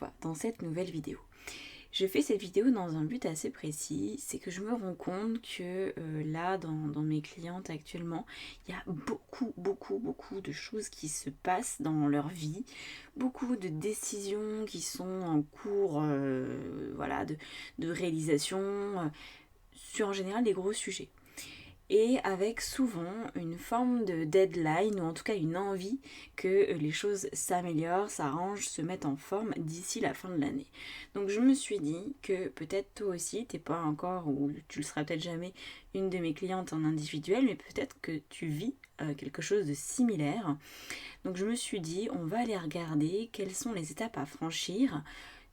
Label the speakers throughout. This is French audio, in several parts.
Speaker 1: toi dans cette nouvelle vidéo. Je fais cette vidéo dans un but assez précis, c'est que je me rends compte que là, dans mes clientes actuellement, il y a beaucoup de choses qui se passent dans leur vie, beaucoup de décisions qui sont en cours de réalisation, sur en général des gros sujets. Et avec souvent une forme de deadline, ou en tout cas une envie que les choses s'améliorent, s'arrangent, se mettent en forme d'ici la fin de l'année. Donc je me suis dit que peut-être toi aussi, t'es pas encore, ou tu le seras peut-être jamais, une de mes clientes en individuel, mais peut-être que tu vis quelque chose de similaire. Donc je me suis dit, on va aller regarder quelles sont les étapes à franchir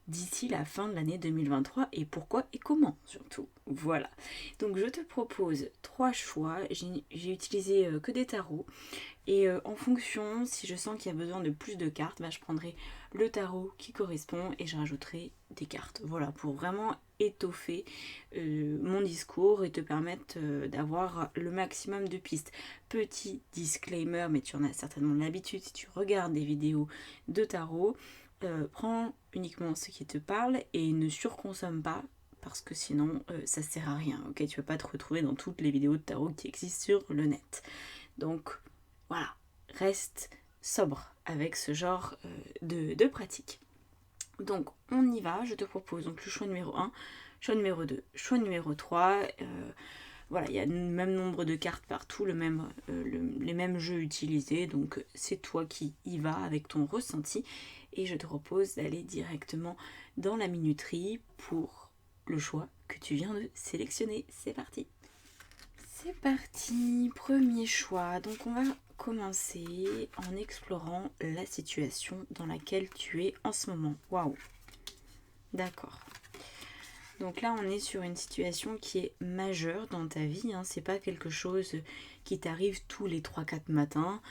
Speaker 1: d'ici la fin de l'année 2023 et pourquoi et comment surtout. Voilà. Donc je te propose 3 choix. J'ai utilisé que des tarots et en fonction, si je sens qu'il y a besoin de plus de cartes, je prendrai le tarot qui correspond et je rajouterai des cartes. Voilà, pour vraiment étoffer mon discours et te permettre d'avoir le maximum de pistes. Petit disclaimer, mais tu en as certainement l'habitude si tu regardes des vidéos de tarot. Prends uniquement ce qui te parle et ne surconsomme pas parce que sinon ça sert à rien, ok? Tu vas pas te retrouver dans toutes les vidéos de tarot qui existent sur le net. Donc voilà, reste sobre avec ce genre de pratique. Donc on y va, je te propose donc le choix numéro 1, choix numéro 2, choix numéro 3. Voilà, il y a le même nombre de cartes partout, les mêmes jeux utilisés, donc c'est toi qui y vas avec ton ressenti. Et je te propose d'aller directement dans la minuterie pour le choix que tu viens de sélectionner. C'est parti! C'est parti, premier choix. Donc on va commencer en explorant la situation dans laquelle tu es en ce moment. Waouh! D'accord. Donc là, on est sur une situation qui est majeure dans ta vie. C'est pas quelque chose qui t'arrive tous les 3-4 matins.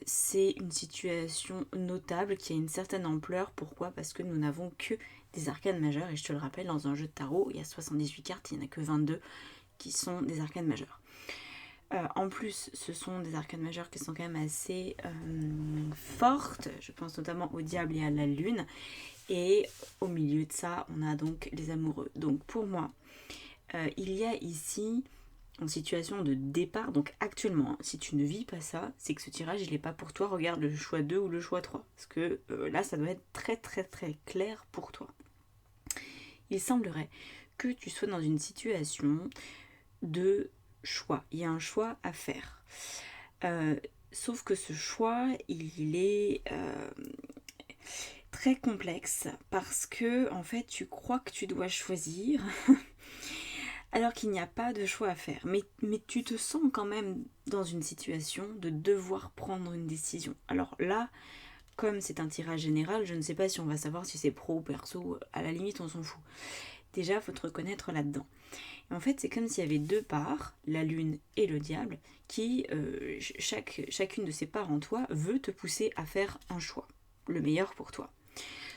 Speaker 1: C'est une situation notable qui a une certaine ampleur. Pourquoi ? Parce que nous n'avons que des arcanes majeures. Et je te le rappelle, dans un jeu de tarot, il y a 78 cartes, il n'y en a que 22 qui sont des arcanes majeures. En plus, ce sont des arcanes majeures qui sont quand même assez fortes. Je pense notamment au diable et à la lune. Et au milieu de ça, on a donc les amoureux. Donc pour moi, il y a ici une situation de départ. Donc actuellement, si tu ne vis pas ça, c'est que ce tirage, il n'est pas pour toi. Regarde le choix 2 ou le choix 3. Parce que là, ça doit être très clair pour toi. Il semblerait que tu sois dans une situation de choix. Il y a un choix à faire. Sauf que ce choix, il est très complexe parce que en fait tu crois que tu dois choisir alors qu'il n'y a pas de choix à faire, mais tu te sens quand même dans une situation de devoir prendre une décision. Alors là, comme c'est un tirage général, je ne sais pas si on va savoir si c'est pro ou perso, à la limite on s'en fout. Déjà, il faut te reconnaître là-dedans. Et en fait, c'est comme s'il y avait deux parts, la lune et le diable, qui, chacune de ces parts en toi, veut te pousser à faire un choix, le meilleur pour toi.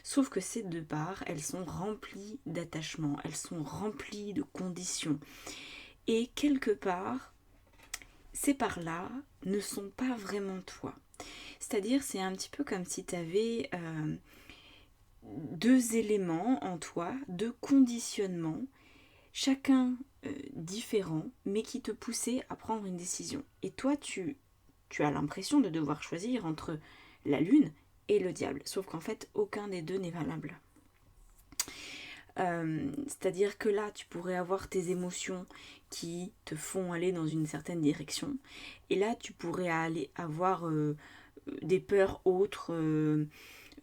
Speaker 1: Sauf que ces deux parts, elles sont remplies d'attachements, elles sont remplies de conditions. Et quelque part, ces parts-là ne sont pas vraiment toi. C'est-à-dire, c'est un petit peu comme si tu avais deux éléments en toi, deux conditionnements, chacun différent, mais qui te poussaient à prendre une décision. Et toi, tu as l'impression de devoir choisir entre la lune et le diable. Sauf qu'en fait, aucun des deux n'est valable. C'est-à-dire que là, tu pourrais avoir tes émotions qui te font aller dans une certaine direction. Et là, tu pourrais aller avoir des peurs autres,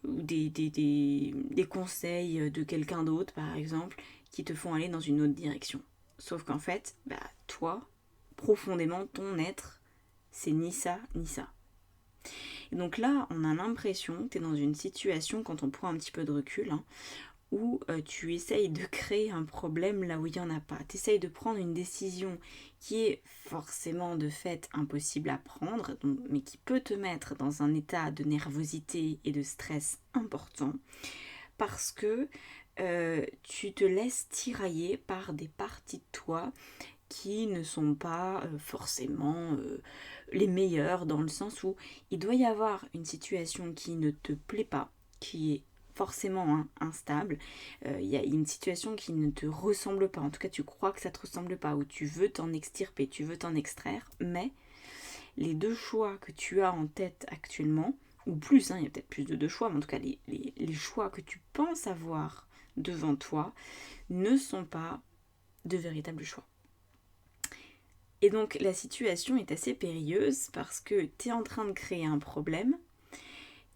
Speaker 1: des conseils de quelqu'un d'autre, par exemple, qui te font aller dans une autre direction. Sauf qu'en fait, toi, profondément, ton être, c'est ni ça, ni ça. Et donc là, on a l'impression que tu es dans une situation, quand on prend un petit peu de recul, où tu essayes de créer un problème là où il n'y en a pas. Tu essayes de prendre une décision qui est forcément de fait impossible à prendre, mais qui peut te mettre dans un état de nervosité et de stress important, parce que tu te laisses tirailler par des parties de toi qui ne sont pas forcément les meilleures, dans le sens où il doit y avoir une situation qui ne te plaît pas, qui est forcément instable, il y a une situation qui ne te ressemble pas, en tout cas tu crois que ça ne te ressemble pas, ou tu veux t'en extirper, tu veux t'en extraire, mais les deux choix que tu as en tête actuellement, ou plus, il y a peut-être plus de deux choix, mais en tout cas les choix que tu penses avoir devant toi ne sont pas de véritables choix. Et donc la situation est assez périlleuse parce que tu es en train de créer un problème,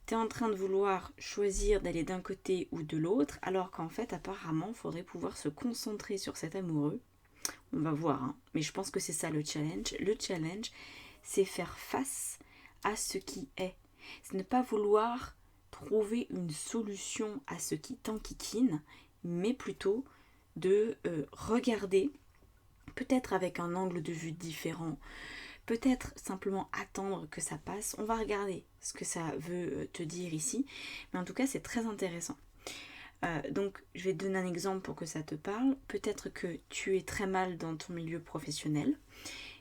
Speaker 1: tu es en train de vouloir choisir d'aller d'un côté ou de l'autre, alors qu'en fait apparemment il faudrait pouvoir se concentrer sur cet amoureux. On va voir, mais je pense que c'est ça le challenge. Le challenge, c'est faire face à ce qui est. C'est ne pas vouloir trouver une solution à ce qui t'enquiquine, mais plutôt de regarder, peut-être avec un angle de vue différent, peut-être simplement attendre que ça passe. On va regarder ce que ça veut te dire ici, mais en tout cas c'est très intéressant. Donc je vais te donner un exemple pour que ça te parle. Peut-être que tu es très mal dans ton milieu professionnel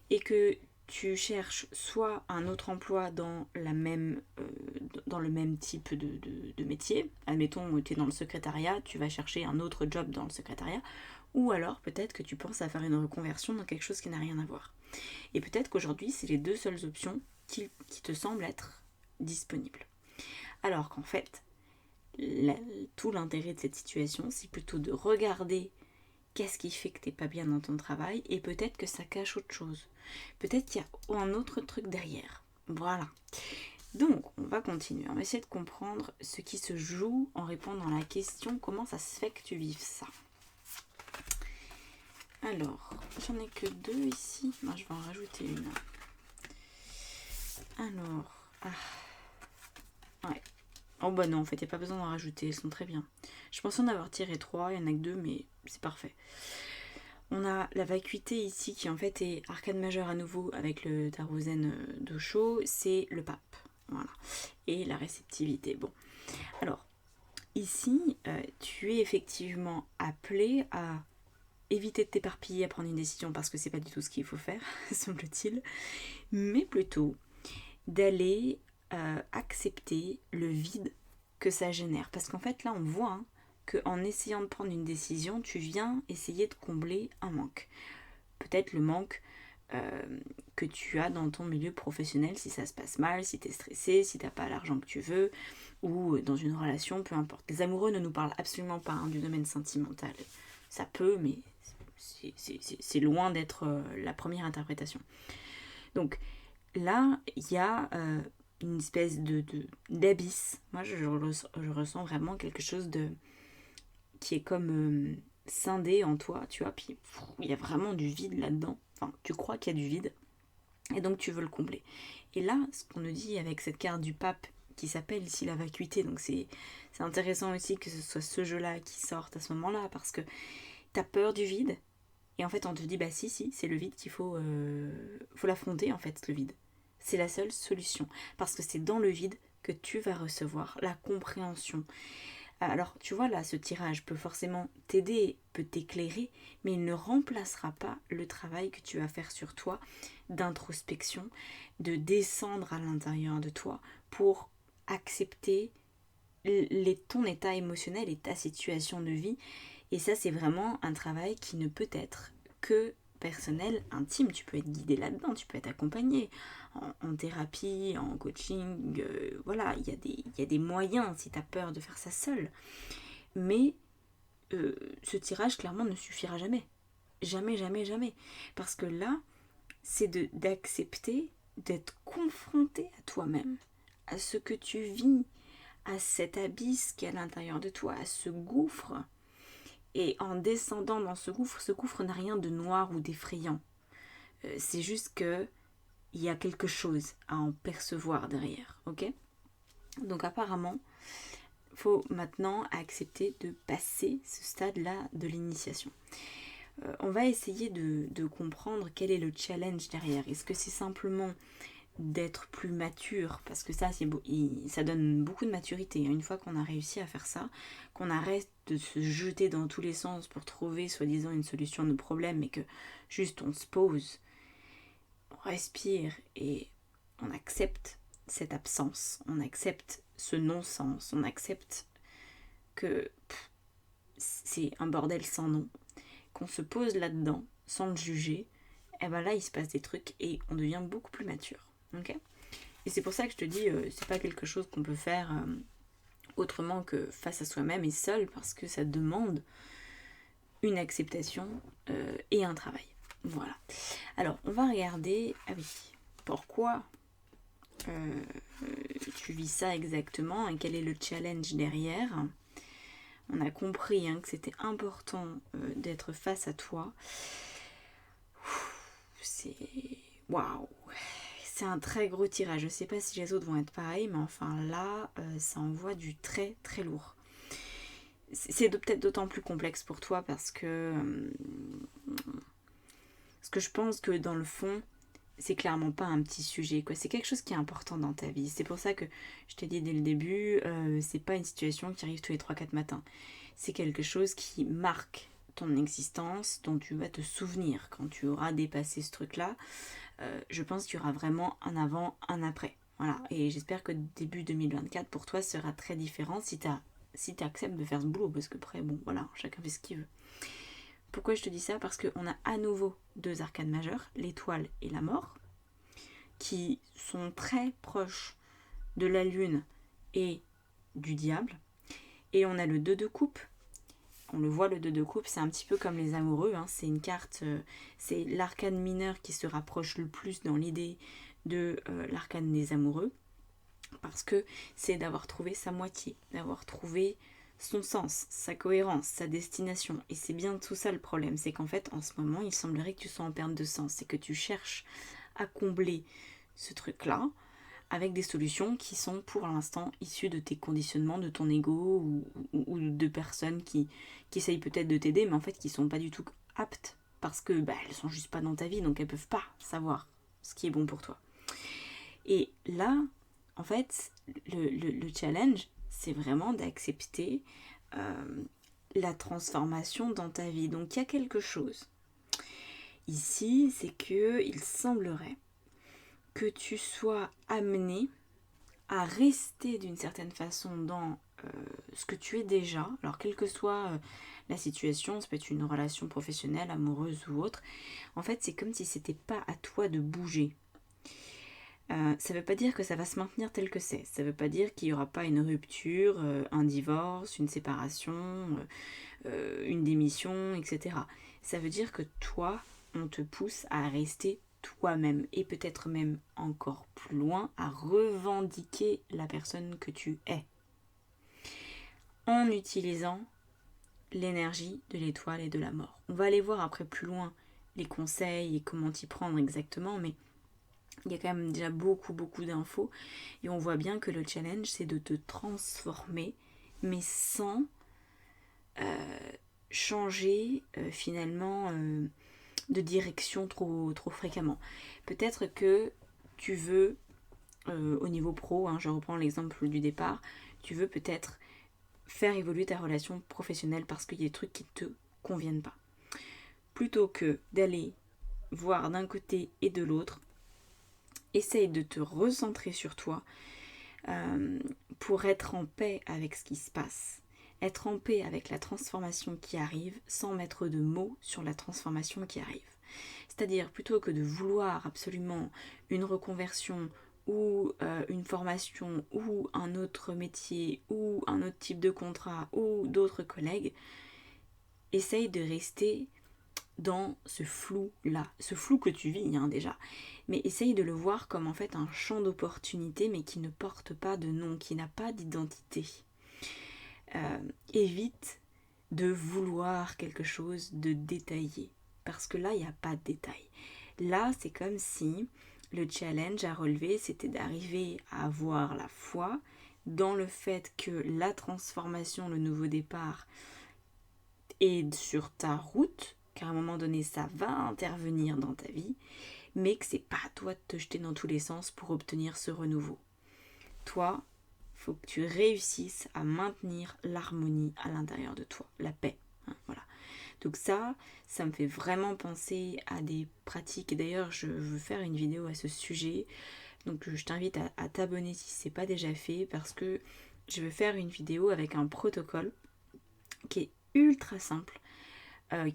Speaker 1: et que tu cherches soit un autre emploi dans le même type de métier. Admettons, tu es dans le secrétariat, tu vas chercher un autre job dans le secrétariat. Ou alors peut-être que tu penses à faire une reconversion dans quelque chose qui n'a rien à voir. Et peut-être qu'aujourd'hui, c'est les deux seules options qui te semblent être disponibles. Alors qu'en fait, tout l'intérêt de cette situation, c'est plutôt de regarder qu'est-ce qui fait que t'es pas bien dans ton travail et peut-être que ça cache autre chose. Peut-être qu'il y a un autre truc derrière. Voilà. Donc, on va continuer. On va essayer de comprendre ce qui se joue en répondant à la question comment ça se fait que tu vives ça. Alors, j'en ai que deux ici. Moi, je vais en rajouter une. Alors, ouais. Oh bah non, en fait, il n'y a pas besoin d'en rajouter, elles sont très bien. Je pensais en avoir tiré 3, il n'y en a que 2, mais c'est parfait. On a la vacuité ici qui en fait est arcane majeur à nouveau avec le tarot zen d'Osho, c'est le pape. Voilà. Et la réceptivité. Bon. Alors, ici, tu es effectivement appelé à éviter de t'éparpiller à prendre une décision parce que c'est pas du tout ce qu'il faut faire, semble-t-il, mais plutôt d'aller accepter le vide que ça génère. Parce qu'en fait, là, on voit qu'en essayant de prendre une décision, tu viens essayer de combler un manque. Peut-être le manque que tu as dans ton milieu professionnel, si ça se passe mal, si tu es stressé, si tu n'as pas l'argent que tu veux, ou dans une relation, peu importe. Les amoureux ne nous parlent absolument pas du domaine sentimental. Ça peut, mais c'est loin d'être la première interprétation. Donc là, il y a une espèce d'abysse. Moi, je ressens vraiment quelque chose qui est comme scindé en toi, tu vois. Puis il y a vraiment du vide là-dedans. Enfin, tu crois qu'il y a du vide. Et donc, tu veux le combler. Et là, ce qu'on nous dit avec cette carte du pape qui s'appelle ici la vacuité, donc c'est intéressant aussi que ce soit ce jeu-là qui sorte à ce moment-là, parce que t'as peur du vide. Et en fait, on te dit, bah si, c'est le vide qu'il faut l'affronter, en fait, le vide. C'est la seule solution. Parce que c'est dans le vide que tu vas recevoir la compréhension. Alors, tu vois, là, ce tirage peut forcément t'aider, peut t'éclairer, mais il ne remplacera pas le travail que tu vas faire sur toi, d'introspection, de descendre à l'intérieur de toi pour accepter ton état émotionnel et ta situation de vie. Et ça, c'est vraiment un travail qui ne peut être que personnel, intime. Tu peux être guidé là-dedans, tu peux être accompagné en thérapie, en coaching. Voilà, il y a des moyens si tu as peur de faire ça seul. Mais ce tirage, clairement, ne suffira jamais. Jamais, jamais, jamais. Parce que là, c'est d'accepter d'être confronté à toi-même, à ce que tu vis, à cet abysse qui est à l'intérieur de toi, à ce gouffre. Et en descendant dans ce gouffre n'a rien de noir ou d'effrayant. C'est juste que il y a quelque chose à en percevoir derrière, ok? Donc apparemment, il faut maintenant accepter de passer ce stade-là de l'initiation. On va essayer de comprendre quel est le challenge derrière. Est-ce que c'est simplement d'être plus mature, parce que ça donne beaucoup de maturité, une fois qu'on a réussi à faire ça, qu'on arrête de se jeter dans tous les sens pour trouver soi-disant une solution à nos problèmes, mais que juste on se pose, on respire et on accepte cette absence, on accepte ce non-sens, on accepte que c'est un bordel sans nom, qu'on se pose là-dedans sans le juger, et ben là il se passe des trucs et on devient beaucoup plus mature. Okay, et c'est pour ça que je te dis, c'est pas quelque chose qu'on peut faire autrement que face à soi-même et seul, parce que ça demande une acceptation et un travail. Voilà. Alors, on va regarder, pourquoi tu vis ça exactement et quel est le challenge derrière. On a compris que c'était important d'être face à toi. C'est... Waouh! C'est un très gros tirage. Je sais pas si les autres vont être pareils, mais enfin là, ça envoie du très très lourd. C'est peut-être d'autant plus complexe pour toi parce que je pense que dans le fond, c'est clairement pas un petit sujet, quoi. C'est quelque chose qui est important dans ta vie. C'est pour ça que je t'ai dit dès le début, c'est pas une situation qui arrive tous les 3-4 matins. C'est quelque chose qui marque ton existence, dont tu vas te souvenir quand tu auras dépassé ce truc-là. Je pense qu'il y aura vraiment un avant, un après. Voilà. Et j'espère que début 2024 pour toi sera très différent si tu acceptes de faire ce boulot, parce que après, bon, voilà, chacun fait ce qu'il veut. Pourquoi je te dis ça? Parce qu'on a à nouveau 2 arcanes majeures, l'étoile et la mort, qui sont très proches de la lune et du diable. Et on a le 2 de coupe. On le voit, le 2 de coupe, c'est un petit peu comme les amoureux. C'est une carte, c'est l'arcane mineur qui se rapproche le plus dans l'idée de l'arcane des amoureux. Parce que c'est d'avoir trouvé sa moitié, d'avoir trouvé son sens, sa cohérence, sa destination. Et c'est bien tout ça le problème, c'est qu'en fait, en ce moment, il semblerait que tu sois en perte de sens. C'est que tu cherches à combler ce truc-là avec des solutions qui sont pour l'instant issues de tes conditionnements, de ton ego ou de personnes qui essayent peut-être de t'aider, mais en fait qui sont pas du tout aptes parce que elles sont juste pas dans ta vie, donc elles peuvent pas savoir ce qui est bon pour toi. Et là, en fait, le challenge, c'est vraiment d'accepter la transformation dans ta vie. Donc il y a quelque chose ici, c'est que il semblerait que tu sois amené à rester d'une certaine façon dans ce que tu es déjà. Alors quelle que soit la situation, ça peut être une relation professionnelle, amoureuse ou autre. En fait, c'est comme si c'était pas à toi de bouger. Ça veut pas dire que ça va se maintenir tel que c'est. Ça veut pas dire qu'il n'y aura pas une rupture, un divorce, une séparation, une démission, etc. Ça veut dire que toi, on te pousse à rester toi-même et peut-être même encore plus loin à revendiquer la personne que tu es en utilisant l'énergie de l'étoile et de la mort. On va aller voir après plus loin les conseils et comment t'y prendre exactement, mais il y a quand même déjà beaucoup d'infos et on voit bien que le challenge c'est de te transformer mais sans changer finalement de direction trop fréquemment. Peut-être que tu veux au niveau pro, je reprends l'exemple du départ, tu veux peut-être faire évoluer ta relation professionnelle parce qu'il y a des trucs qui ne te conviennent pas. Plutôt que d'aller voir d'un côté et de l'autre, essaye de te recentrer sur toi pour être en paix avec ce qui se passe. Être en paix avec la transformation qui arrive sans mettre de mots sur la transformation qui arrive. C'est-à-dire, plutôt que de vouloir absolument une reconversion ou une formation ou un autre métier ou un autre type de contrat ou d'autres collègues, essaye de rester dans ce flou-là, ce flou que tu vis déjà, mais essaye de le voir comme en fait un champ d'opportunité mais qui ne porte pas de nom, qui n'a pas d'identité. Évite de vouloir quelque chose de détaillé, parce que là il n'y a pas de détail. Là c'est comme si le challenge à relever c'était d'arriver à avoir la foi dans le fait que la transformation, le nouveau départ est sur ta route, qu'à un moment donné ça va intervenir dans ta vie, mais que c'est pas à toi de te jeter dans tous les sens pour obtenir ce renouveau. Toi, faut que tu réussisses à maintenir l'harmonie à l'intérieur de toi, la paix. Voilà. Donc ça me fait vraiment penser à des pratiques. Et d'ailleurs, je veux faire une vidéo à ce sujet. Donc je t'invite à t'abonner si ce n'est pas déjà fait, parce que je veux faire une vidéo avec un protocole qui est ultra simple,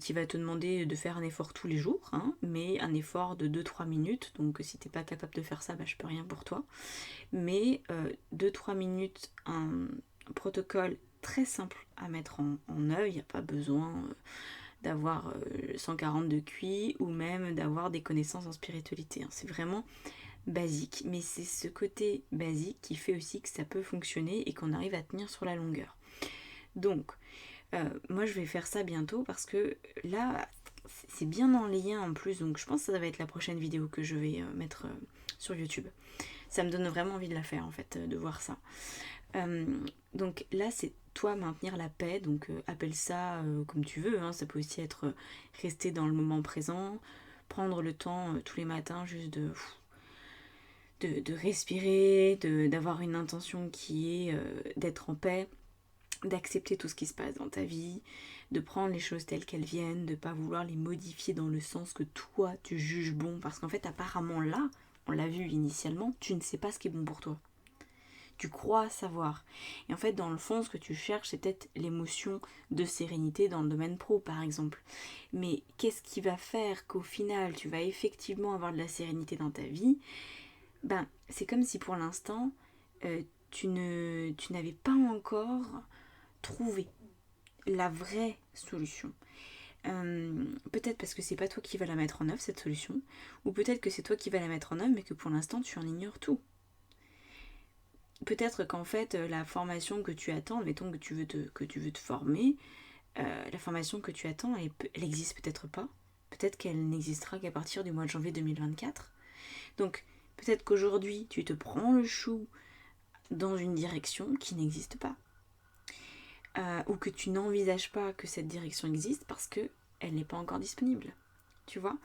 Speaker 1: qui va te demander de faire un effort tous les jours, hein, mais un effort de 2-3 minutes, donc si t'es pas capable de faire ça, bah, je peux rien pour toi. Mais 2-3 minutes, un protocole très simple à mettre en œuvre, il n'y a pas besoin d'avoir 140 de QI ou même d'avoir des connaissances en spiritualité, hein. C'est vraiment basique, mais c'est ce côté basique qui fait aussi que ça peut fonctionner et qu'on arrive à tenir sur la longueur. Donc, moi je vais faire ça bientôt parce que là, c'est bien en lien en plus, donc je pense que ça va être la prochaine vidéo que je vais mettre sur YouTube. Ça me donne vraiment envie de la faire en fait, de voir ça. Donc là, c'est toi maintenir la paix, donc appelle ça comme tu veux, hein. Ça peut aussi être rester dans le moment présent, prendre le temps tous les matins juste de respirer, d'avoir une intention qui est d'être en paix, d'accepter tout ce qui se passe dans ta vie, de prendre les choses telles qu'elles viennent, de pas vouloir les modifier dans le sens que toi tu juges bon, parce qu'en fait apparemment là, on l'a vu initialement, tu ne sais pas ce qui est bon pour toi. Tu crois savoir. Et en fait, dans le fond, ce que tu cherches, c'est peut-être l'émotion de sérénité dans le domaine pro, par exemple. Mais qu'est-ce qui va faire qu'au final, tu vas effectivement avoir de la sérénité dans ta vie? Ben, c'est comme si pour l'instant, tu n'avais pas encore trouvé la vraie solution. Peut-être parce que c'est pas toi qui vas la mettre en œuvre, cette solution, ou peut-être que c'est toi qui vas la mettre en œuvre, mais que pour l'instant, tu en ignores tout. Peut-être qu'en fait, la formation que tu attends, mettons que tu veux te former, la formation que tu attends, elle existe peut-être pas. Peut-être qu'elle n'existera qu'à partir du mois de janvier 2024. Donc, peut-être qu'aujourd'hui, tu te prends le chou dans une direction qui n'existe pas. Ou que tu n'envisages pas que cette direction existe parce qu'elle n'est pas encore disponible. Tu vois?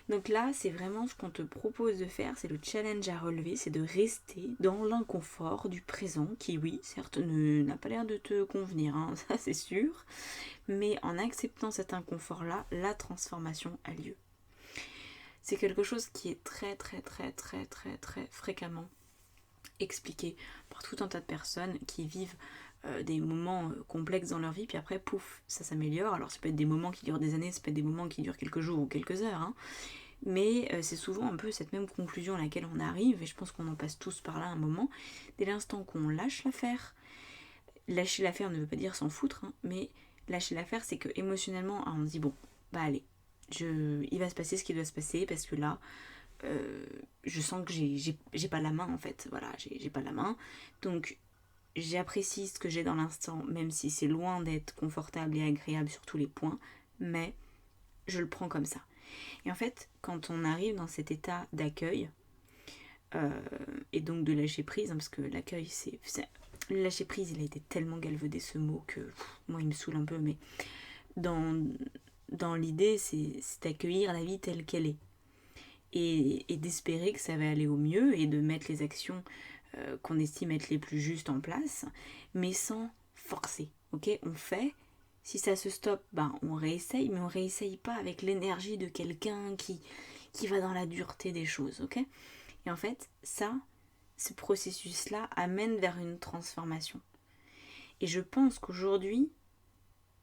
Speaker 1: Donc là, c'est vraiment ce qu'on te propose de faire, c'est le challenge à relever, c'est de rester dans l'inconfort du présent, qui oui, certes, n'a pas l'air de te convenir, hein, ça c'est sûr, mais en acceptant cet inconfort-là, la transformation a lieu. C'est quelque chose qui est très très très très très très fréquemment expliqué par tout un tas de personnes qui vivent des moments complexes dans leur vie, puis après, pouf, ça s'améliore. Alors ça peut être des moments qui durent des années, ça peut être des moments qui durent quelques jours ou quelques heures, hein. Mais c'est souvent un peu cette même conclusion à laquelle on arrive, et je pense qu'on en passe tous par là un moment. Dès l'instant qu'on lâche l'affaire, lâcher l'affaire ne veut pas dire s'en foutre, hein, mais lâcher l'affaire, c'est que émotionnellement, on se dit bon, bah allez, il va se passer ce qui doit se passer, parce que là, je sens que j'ai pas la main en fait, voilà, j'ai pas la main, donc j'apprécie ce que j'ai dans l'instant, même si c'est loin d'être confortable et agréable sur tous les points, mais je le prends comme ça. Et en fait, quand on arrive dans cet état d'accueil, et donc de lâcher prise, hein, parce que l'accueil, le lâcher prise, il a été tellement galvaudé ce mot que moi il me saoule un peu, mais dans l'idée, c'est d'accueillir la vie telle qu'elle est. Et d'espérer que ça va aller au mieux et de mettre les actions qu'on estime être les plus justes en place, mais sans forcer. Ok, on fait. Si ça se stoppe, ben on réessaye, mais on réessaye pas avec l'énergie de quelqu'un qui va dans la dureté des choses. Ok. Et en fait, ce processus-là amène vers une transformation. Et je pense qu'aujourd'hui,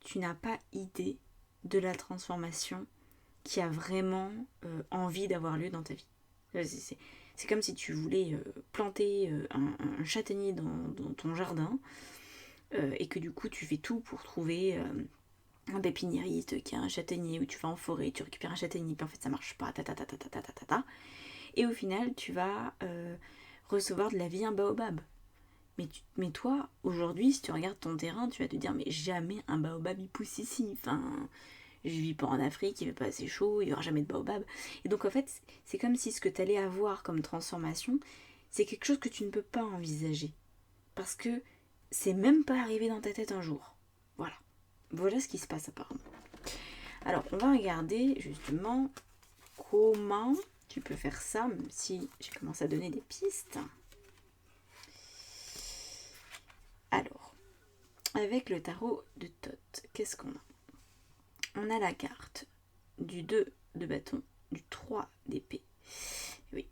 Speaker 1: tu n'as pas idée de la transformation qui a vraiment envie d'avoir lieu dans ta vie. C'est comme si tu voulais planter un châtaignier dans ton jardin et que du coup tu fais tout pour trouver un pépiniériste qui a un châtaignier, ou tu vas en forêt, tu récupères un châtaignier, puis en fait ça marche pas, et au final tu vas recevoir de la vie un baobab. Mais toi, aujourd'hui, si tu regardes ton terrain, tu vas te dire mais jamais un baobab il pousse ici. Enfin, je vis pas en Afrique, il fait pas assez chaud, il y aura jamais de baobab. Et donc en fait, c'est comme si ce que tu allais avoir comme transformation, c'est quelque chose que tu ne peux pas envisager. Parce que c'est même pas arrivé dans ta tête un jour. Voilà. Voilà ce qui se passe apparemment. Alors, on va regarder justement comment tu peux faire ça, même si j'ai commencé à donner des pistes. Alors, avec le tarot de Thoth, qu'est-ce qu'on a? On a la carte du 2 de bâton, du 3 d'épée. Oui,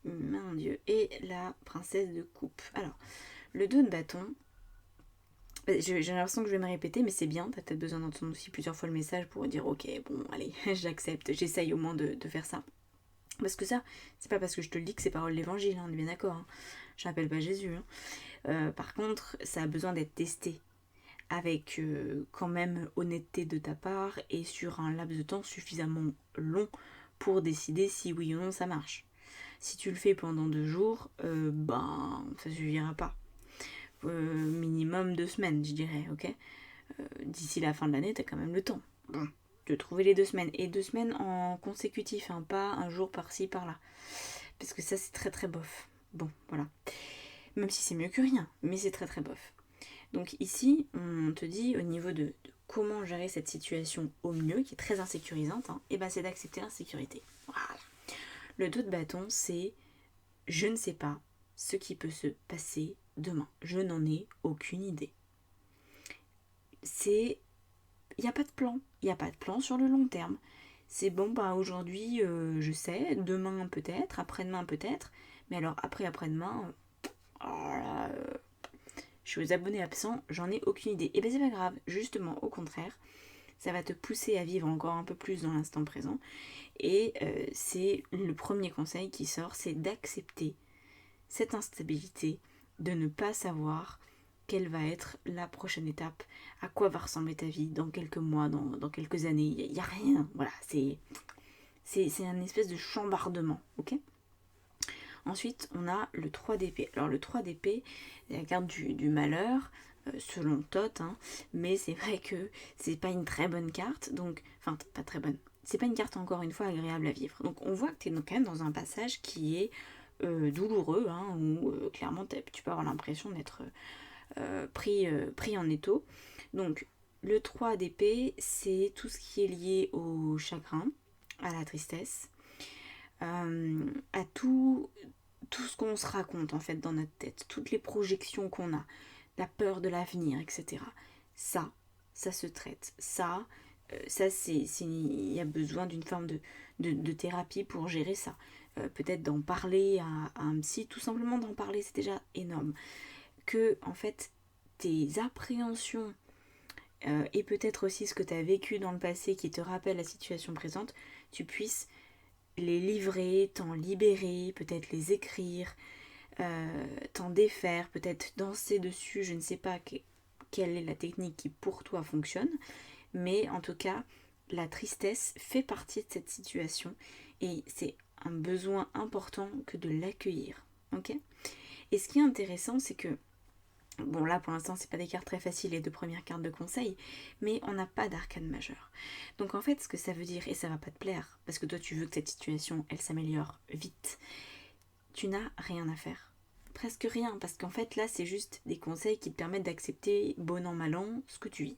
Speaker 1: mon Dieu. Et la princesse de coupe. Alors, le 2 de bâton, J'ai l'impression que je vais me répéter, mais c'est bien, t'as peut-être besoin d'entendre aussi plusieurs fois le message pour dire ok, bon, allez, j'accepte, j'essaye au moins de faire ça. Parce que ça, c'est pas parce que je te le dis que c'est parole de l'évangile, hein, on est bien d'accord. Hein. Je n'appelle pas Jésus. Hein. Par contre, ça a besoin d'être testé avec quand même honnêteté de ta part et sur un laps de temps suffisamment long pour décider si oui ou non ça marche. Si tu le fais pendant 2 jours, ben ça suffira pas. Minimum 2 semaines, je dirais, ok. D'ici la fin de l'année, t'as quand même le temps. Bon, de trouver les 2 semaines. Et 2 semaines en consécutif, hein, pas un jour par-ci, par-là. Parce que ça, c'est très très bof. Bon, voilà. Même si c'est mieux que rien, mais c'est très très bof. Donc ici, on te dit au niveau de comment gérer cette situation au mieux, qui est très insécurisante, hein, et ben c'est d'accepter l'insécurité. Voilà. Le dos de bâton, c'est je ne sais pas ce qui peut se passer demain. Je n'en ai aucune idée. C'est il n'y a pas de plan. Il n'y a pas de plan sur le long terme. C'est bon, bah aujourd'hui, je sais, demain peut-être, après-demain peut-être, mais alors après-demain, je suis aux abonnés absents, j'en ai aucune idée. Et ben c'est pas grave, justement, au contraire, ça va te pousser à vivre encore un peu plus dans l'instant présent. Et c'est le premier conseil qui sort, c'est d'accepter cette instabilité, de ne pas savoir quelle va être la prochaine étape, à quoi va ressembler ta vie dans quelques mois, dans quelques années. Il n'y a rien. Voilà, c'est un espèce de chambardement, ok. Ensuite, on a le 3 d'épée. Alors le 3 d'épée, c'est la carte du malheur, selon Thoth, hein, mais c'est vrai que c'est pas une très bonne carte, donc, enfin, pas très bonne. C'est pas une carte, encore une fois, agréable à vivre. Donc on voit que tu es quand même dans un passage qui est douloureux, hein, où clairement tu peux avoir l'impression d'être pris en étau. Donc le 3 d'épée, c'est tout ce qui est lié au chagrin, à la tristesse, à tout ce qu'on se raconte en fait dans notre tête, toutes les projections qu'on a, la peur de l'avenir, etc. Ça se traite. Ça il y a besoin d'une forme de thérapie pour gérer ça. Peut-être d'en parler à un psy, tout simplement d'en parler, c'est déjà énorme. Que en fait tes appréhensions et peut-être aussi ce que tu as vécu dans le passé qui te rappelle la situation présente, tu puisses les livrer, t'en libérer, peut-être les écrire, t'en défaire, peut-être danser dessus, je ne sais pas quelle est la technique qui pour toi fonctionne, mais en tout cas, la tristesse fait partie de cette situation et c'est un besoin important que de l'accueillir, ok. Et ce qui est intéressant, c'est que bon, là pour l'instant c'est pas des cartes très faciles, les 2 premières cartes de conseil, mais on n'a pas d'arcane majeur. Donc en fait ce que ça veut dire, et ça va pas te plaire, parce que toi tu veux que cette situation elle s'améliore vite, tu n'as rien à faire. Presque rien, parce qu'en fait là c'est juste des conseils qui te permettent d'accepter bon an mal an ce que tu vis.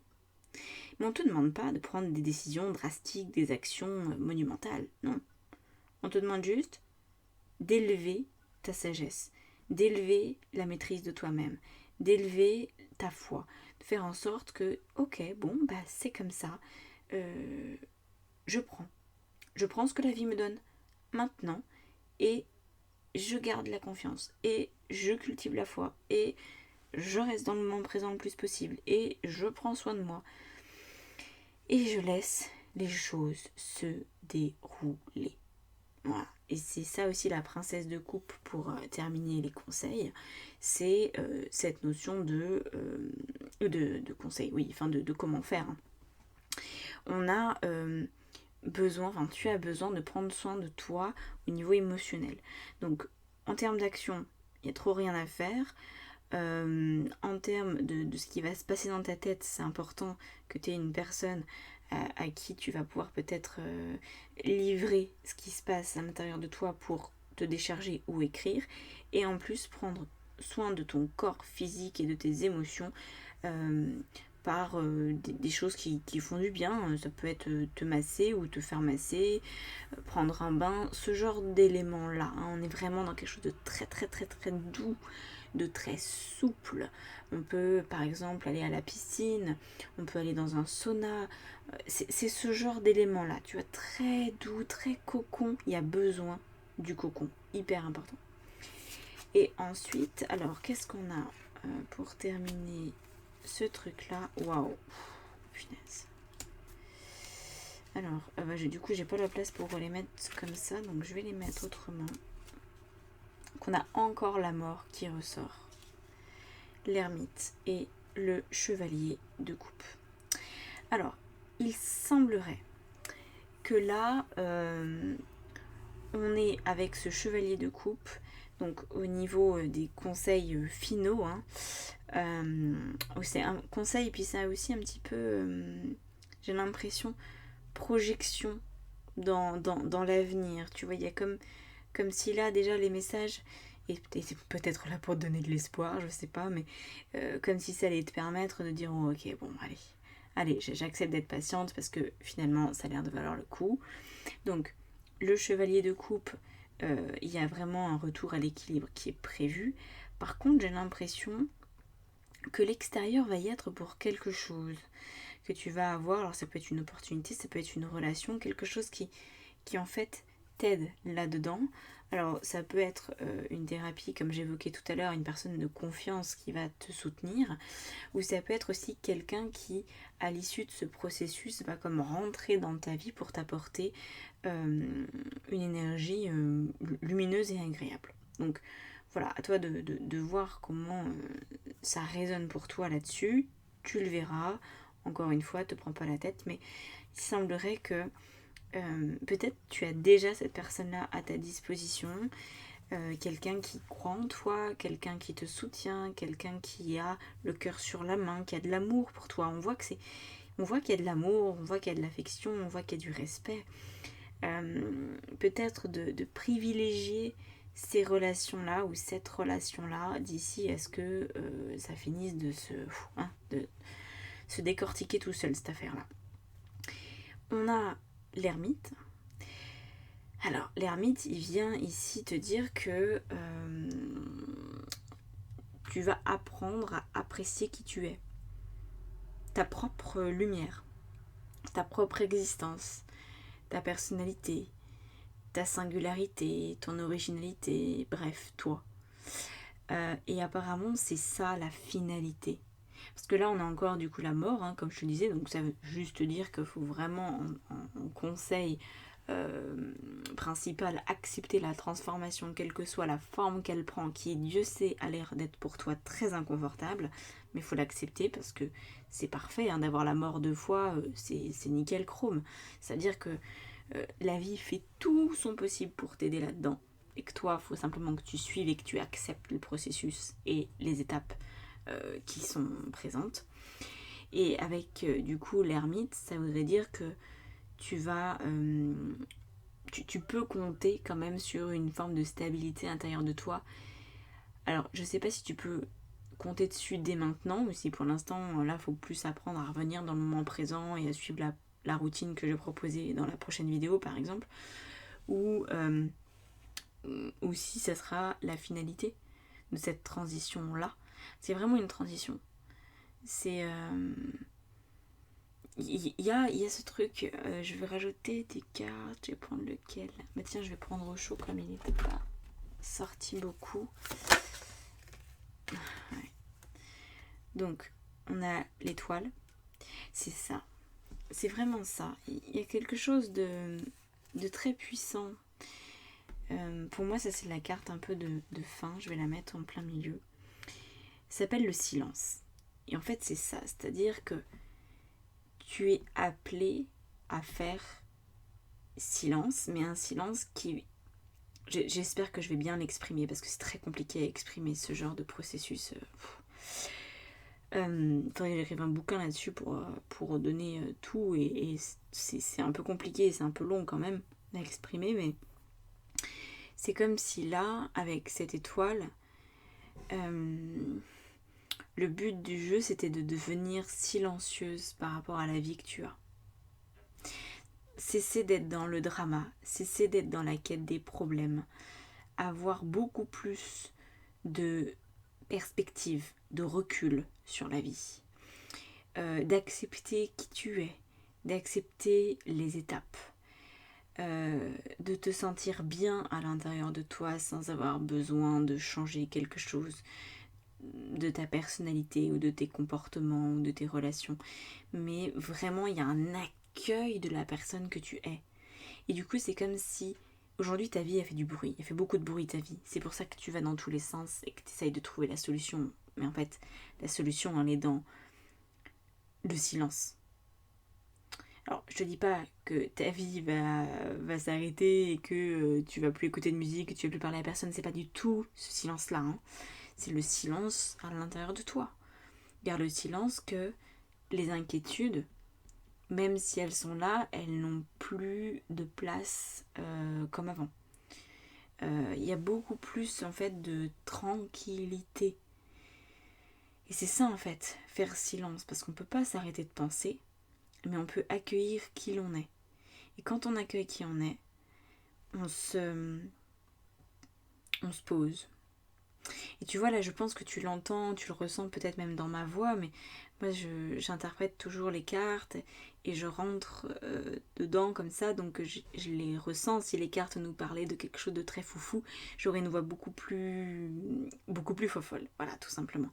Speaker 1: Mais on te demande pas de prendre des décisions drastiques, des actions monumentales, non. On te demande juste d'élever ta sagesse, d'élever la maîtrise de toi-même, d'élever ta foi, de faire en sorte que, ok, bon, bah c'est comme ça, je prends ce que la vie me donne maintenant et je garde la confiance et je cultive la foi et je reste dans le moment présent le plus possible et je prends soin de moi et je laisse les choses se dérouler. Voilà. Et c'est ça aussi la princesse de coupe pour terminer les conseils, c'est cette notion de conseil, oui, enfin de comment faire. On a besoin, enfin tu as besoin de prendre soin de toi au niveau émotionnel. Donc en termes d'action, il n'y a trop rien à faire. En termes de ce qui va se passer dans ta tête, c'est important que tu aies une personne à qui tu vas pouvoir peut-être livrer ce qui se passe à l'intérieur de toi pour te décharger ou écrire, et en plus prendre soin de ton corps physique et de tes émotions par des choses qui font du bien. Ça peut être te masser ou te faire masser, prendre un bain, ce genre d'éléments là, hein. On est vraiment dans quelque chose de très très très très doux, de très souple. On peut par exemple aller à la piscine, on peut aller dans un sauna, c'est ce genre d'éléments là, tu vois, très doux, très cocon. Il y a besoin du cocon, hyper important. Et ensuite, alors qu'est-ce qu'on a pour terminer ce truc-là, waouh, punaise. Alors, du coup, j'ai pas la place pour les mettre comme ça, donc je vais les mettre autrement. Donc, on a encore la mort qui ressort, l'ermite et le chevalier de coupe. Alors, il semblerait que là, on est avec ce chevalier de coupe, donc au niveau des conseils finaux, hein, c'est un conseil, et puis ça a aussi un petit peu, j'ai l'impression, projection dans l'avenir. Tu vois, il y a comme si là déjà les messages, et peut-être là pour te donner de l'espoir, je sais pas, mais comme si ça allait te permettre de dire oh, ok, bon, allez, j'accepte d'être patiente parce que finalement ça a l'air de valoir le coup. Donc, le chevalier de coupe, il y a vraiment un retour à l'équilibre qui est prévu. Par contre, j'ai l'impression que l'extérieur va y être pour quelque chose que tu vas avoir. Alors ça peut être une opportunité, ça peut être une relation, quelque chose qui en fait t'aide là-dedans. Alors ça peut être une thérapie, comme j'évoquais tout à l'heure, une personne de confiance qui va te soutenir, ou ça peut être aussi quelqu'un qui, à l'issue de ce processus, va comme rentrer dans ta vie pour t'apporter une énergie lumineuse et agréable. Donc voilà, à toi de voir comment ça résonne pour toi là-dessus. Tu le verras. Encore une fois, te prends pas la tête, mais il semblerait que peut-être tu as déjà cette personne-là à ta disposition, quelqu'un qui croit en toi, quelqu'un qui te soutient, quelqu'un qui a le cœur sur la main, qui a de l'amour pour toi. On voit qu'il y a de l'amour, on voit qu'il y a de l'affection, on voit qu'il y a du respect. Peut-être de privilégier ces relations-là ou cette relation-là d'ici à ce que ça finisse de se décortiquer tout seul, cette affaire-là. On a l'ermite. Alors, l'ermite, il vient ici te dire que tu vas apprendre à apprécier qui tu es, ta propre lumière, ta propre existence, ta personnalité, ta singularité, ton originalité, bref, toi. Et apparemment, c'est ça la finalité. Parce que là, on a encore du coup la mort, hein, comme je te disais, donc ça veut juste dire qu'il faut vraiment, en conseil principal, accepter la transformation, quelle que soit la forme qu'elle prend, qui, Dieu sait, a l'air d'être pour toi très inconfortable, mais il faut l'accepter parce que c'est parfait, hein, d'avoir la mort 2 fois, c'est nickel chrome. C'est-à-dire que la vie fait tout son possible pour t'aider là-dedans. Et que toi, il faut simplement que tu suives et que tu acceptes le processus et les étapes qui sont présentes. Et avec du coup l'ermite, ça voudrait dire que tu vas... tu peux compter quand même sur une forme de stabilité intérieure de toi. Alors, je sais pas si tu peux compter dessus dès maintenant, ou si pour l'instant, là, il faut plus apprendre à revenir dans le moment présent et à suivre la routine que je proposais dans la prochaine vidéo, par exemple. Ou si ça sera la finalité de cette transition-là. C'est vraiment une transition. C'est... Il y a ce truc, je vais rajouter des cartes, je vais prendre lequel. Mais tiens, je vais prendre au chaud comme il n'était pas sorti beaucoup. Ouais. Donc, on a l'étoile. C'est ça. C'est vraiment ça. Il y a quelque chose de très puissant. Pour moi, ça c'est la carte un peu de fin. Je vais la mettre en plein milieu. Ça s'appelle le silence. Et en fait, c'est ça. C'est-à-dire que tu es appelé à faire silence, mais un silence qui... J'espère que je vais bien l'exprimer parce que c'est très compliqué à exprimer ce genre de processus. Faudrait que j'écrive un bouquin là-dessus pour donner tout et c'est un peu compliqué, c'est un peu long quand même à exprimer, mais c'est comme si là, avec cette étoile, le but du jeu c'était de devenir silencieuse par rapport à la vie que tu as. Cesser d'être dans le drama, cesser d'être dans la quête des problèmes, avoir beaucoup plus de perspective, de recul sur la vie, d'accepter qui tu es, d'accepter les étapes, de te sentir bien à l'intérieur de toi sans avoir besoin de changer quelque chose, de ta personnalité ou de tes comportements ou de tes relations. Mais vraiment, il y a un accueil de la personne que tu es. Et du coup, c'est comme si aujourd'hui ta vie elle fait du bruit, elle fait beaucoup de bruit ta vie. C'est pour ça que tu vas dans tous les sens et que tu essayes de trouver la solution. Mais en fait, la solution elle est dans le silence. Alors, je te dis pas que ta vie va s'arrêter et que tu vas plus écouter de musique, que tu vas plus parler à personne. C'est pas du tout ce silence-là. Hein. C'est le silence à l'intérieur de toi. Garde le silence que les inquiétudes, même si elles sont là, elles n'ont plus de place comme avant. Il y a beaucoup plus en fait de tranquillité. Et c'est ça en fait, faire silence, parce qu'on ne peut pas s'arrêter de penser, mais on peut accueillir qui l'on est. Et quand on accueille qui on est, on se pose. Et tu vois là, je pense que tu l'entends, tu le ressens peut-être même dans ma voix, mais moi j'interprète toujours les cartes et je rentre dedans comme ça, donc je les ressens. Si les cartes nous parlaient de quelque chose de très foufou, j'aurais une voix beaucoup plus fofolle, voilà, tout simplement.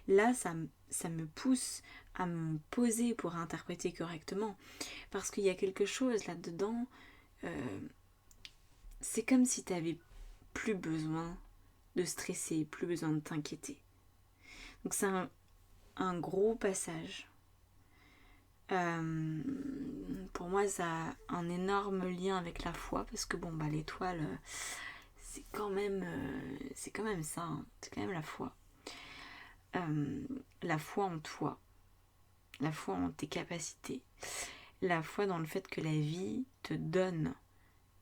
Speaker 1: Là, ça me pousse à me poser pour interpréter correctement, parce qu'il y a quelque chose là-dedans, c'est comme si tu n'avais plus besoin de stresser, plus besoin de t'inquiéter. Donc c'est un gros passage. Pour moi, ça a un énorme lien avec la foi, parce que bon, bah l'étoile, c'est quand même ça, hein. C'est quand même la foi. La foi en toi, la foi en tes capacités, la foi dans le fait que la vie te donne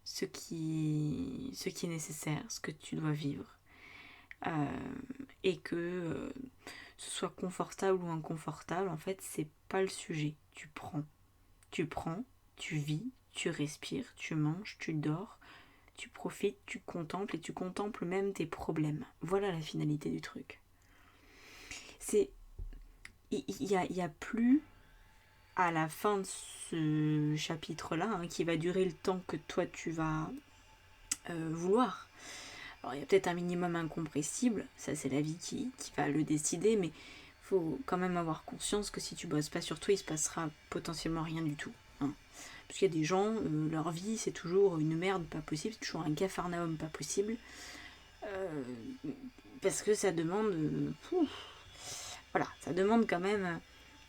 Speaker 1: ce qui est nécessaire, ce que tu dois vivre, et que ce soit confortable ou inconfortable, en fait, c'est pas le sujet. Tu prends, tu vis, tu respires, tu manges, tu dors, tu profites, tu contemples et tu contemples même tes problèmes. Voilà la finalité du truc. Il y a plus à la fin de ce chapitre-là, hein, qui va durer le temps que toi tu vas vouloir. Alors il y a peut-être un minimum incompressible, ça c'est la vie qui va le décider, mais faut quand même avoir conscience que si tu bosses pas sur toi, il se passera potentiellement rien du tout. Hein. Parce qu'il y a des gens, leur vie c'est toujours une merde pas possible, c'est toujours un capharnaüm pas possible. Parce que ça demande... voilà, ça demande quand même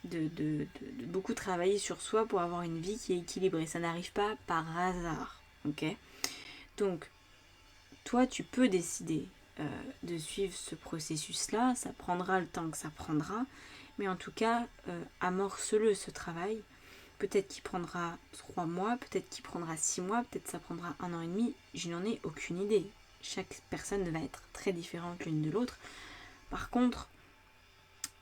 Speaker 1: de beaucoup travailler sur soi pour avoir une vie qui est équilibrée. Ça n'arrive pas par hasard. Ok ? Donc, toi, tu peux décider de suivre ce processus-là. Ça prendra le temps que ça prendra. Mais en tout cas, amorce-le, ce travail. Peut-être qu'il prendra 3 mois, peut-être qu'il prendra 6 mois, peut-être ça prendra 1 an et demi. Je n'en ai aucune idée. Chaque personne va être très différente l'une de l'autre. Par contre,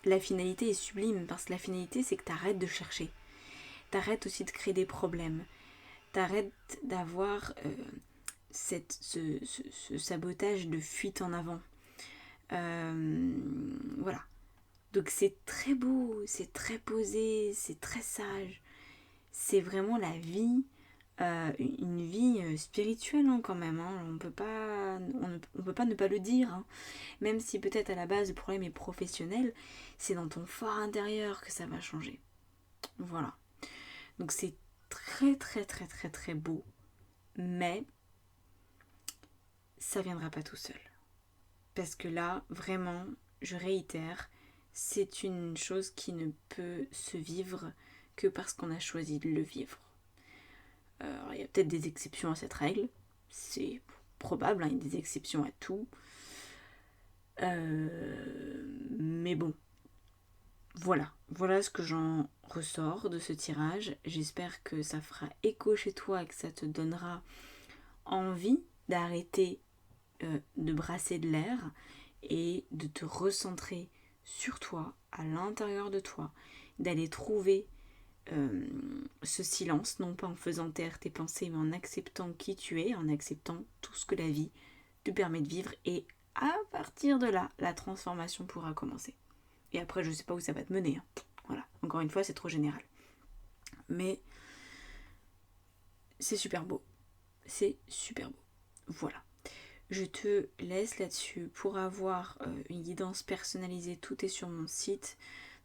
Speaker 1: la finalité est sublime, parce que la finalité, c'est que tu arrêtes de chercher. Tu arrêtes aussi de créer des problèmes. Tu arrêtes d'avoir ce sabotage de fuite en avant. Voilà. Donc c'est très beau, c'est très posé, c'est très sage. C'est vraiment la vie, une vie spirituelle hein, quand même. Hein. On peut pas ne pas le dire. Hein. Même si peut-être à la base le problème est professionnel, c'est dans ton fort intérieur que ça va changer. Voilà. Donc c'est très très très très très beau. Mais ça viendra pas tout seul. Parce que là, vraiment, je réitère, c'est une chose qui ne peut se vivre que parce qu'on a choisi de le vivre. Il y a peut-être des exceptions à cette règle, c'est probable, hein, il y a des exceptions à tout. Mais bon, voilà ce que j'en ressors de ce tirage. J'espère que ça fera écho chez toi et que ça te donnera envie d'arrêter de brasser de l'air et de te recentrer sur toi, à l'intérieur de toi, d'aller trouver ce silence, non pas en faisant taire tes pensées, mais en acceptant qui tu es, en acceptant tout ce que la vie te permet de vivre, et à partir de là, la transformation pourra commencer. Et après, je sais pas où ça va te mener. Hein. Voilà, encore une fois, c'est trop général. Mais c'est super beau. C'est super beau. Voilà. Je te laisse là-dessus pour avoir une guidance personnalisée. Tout est sur mon site.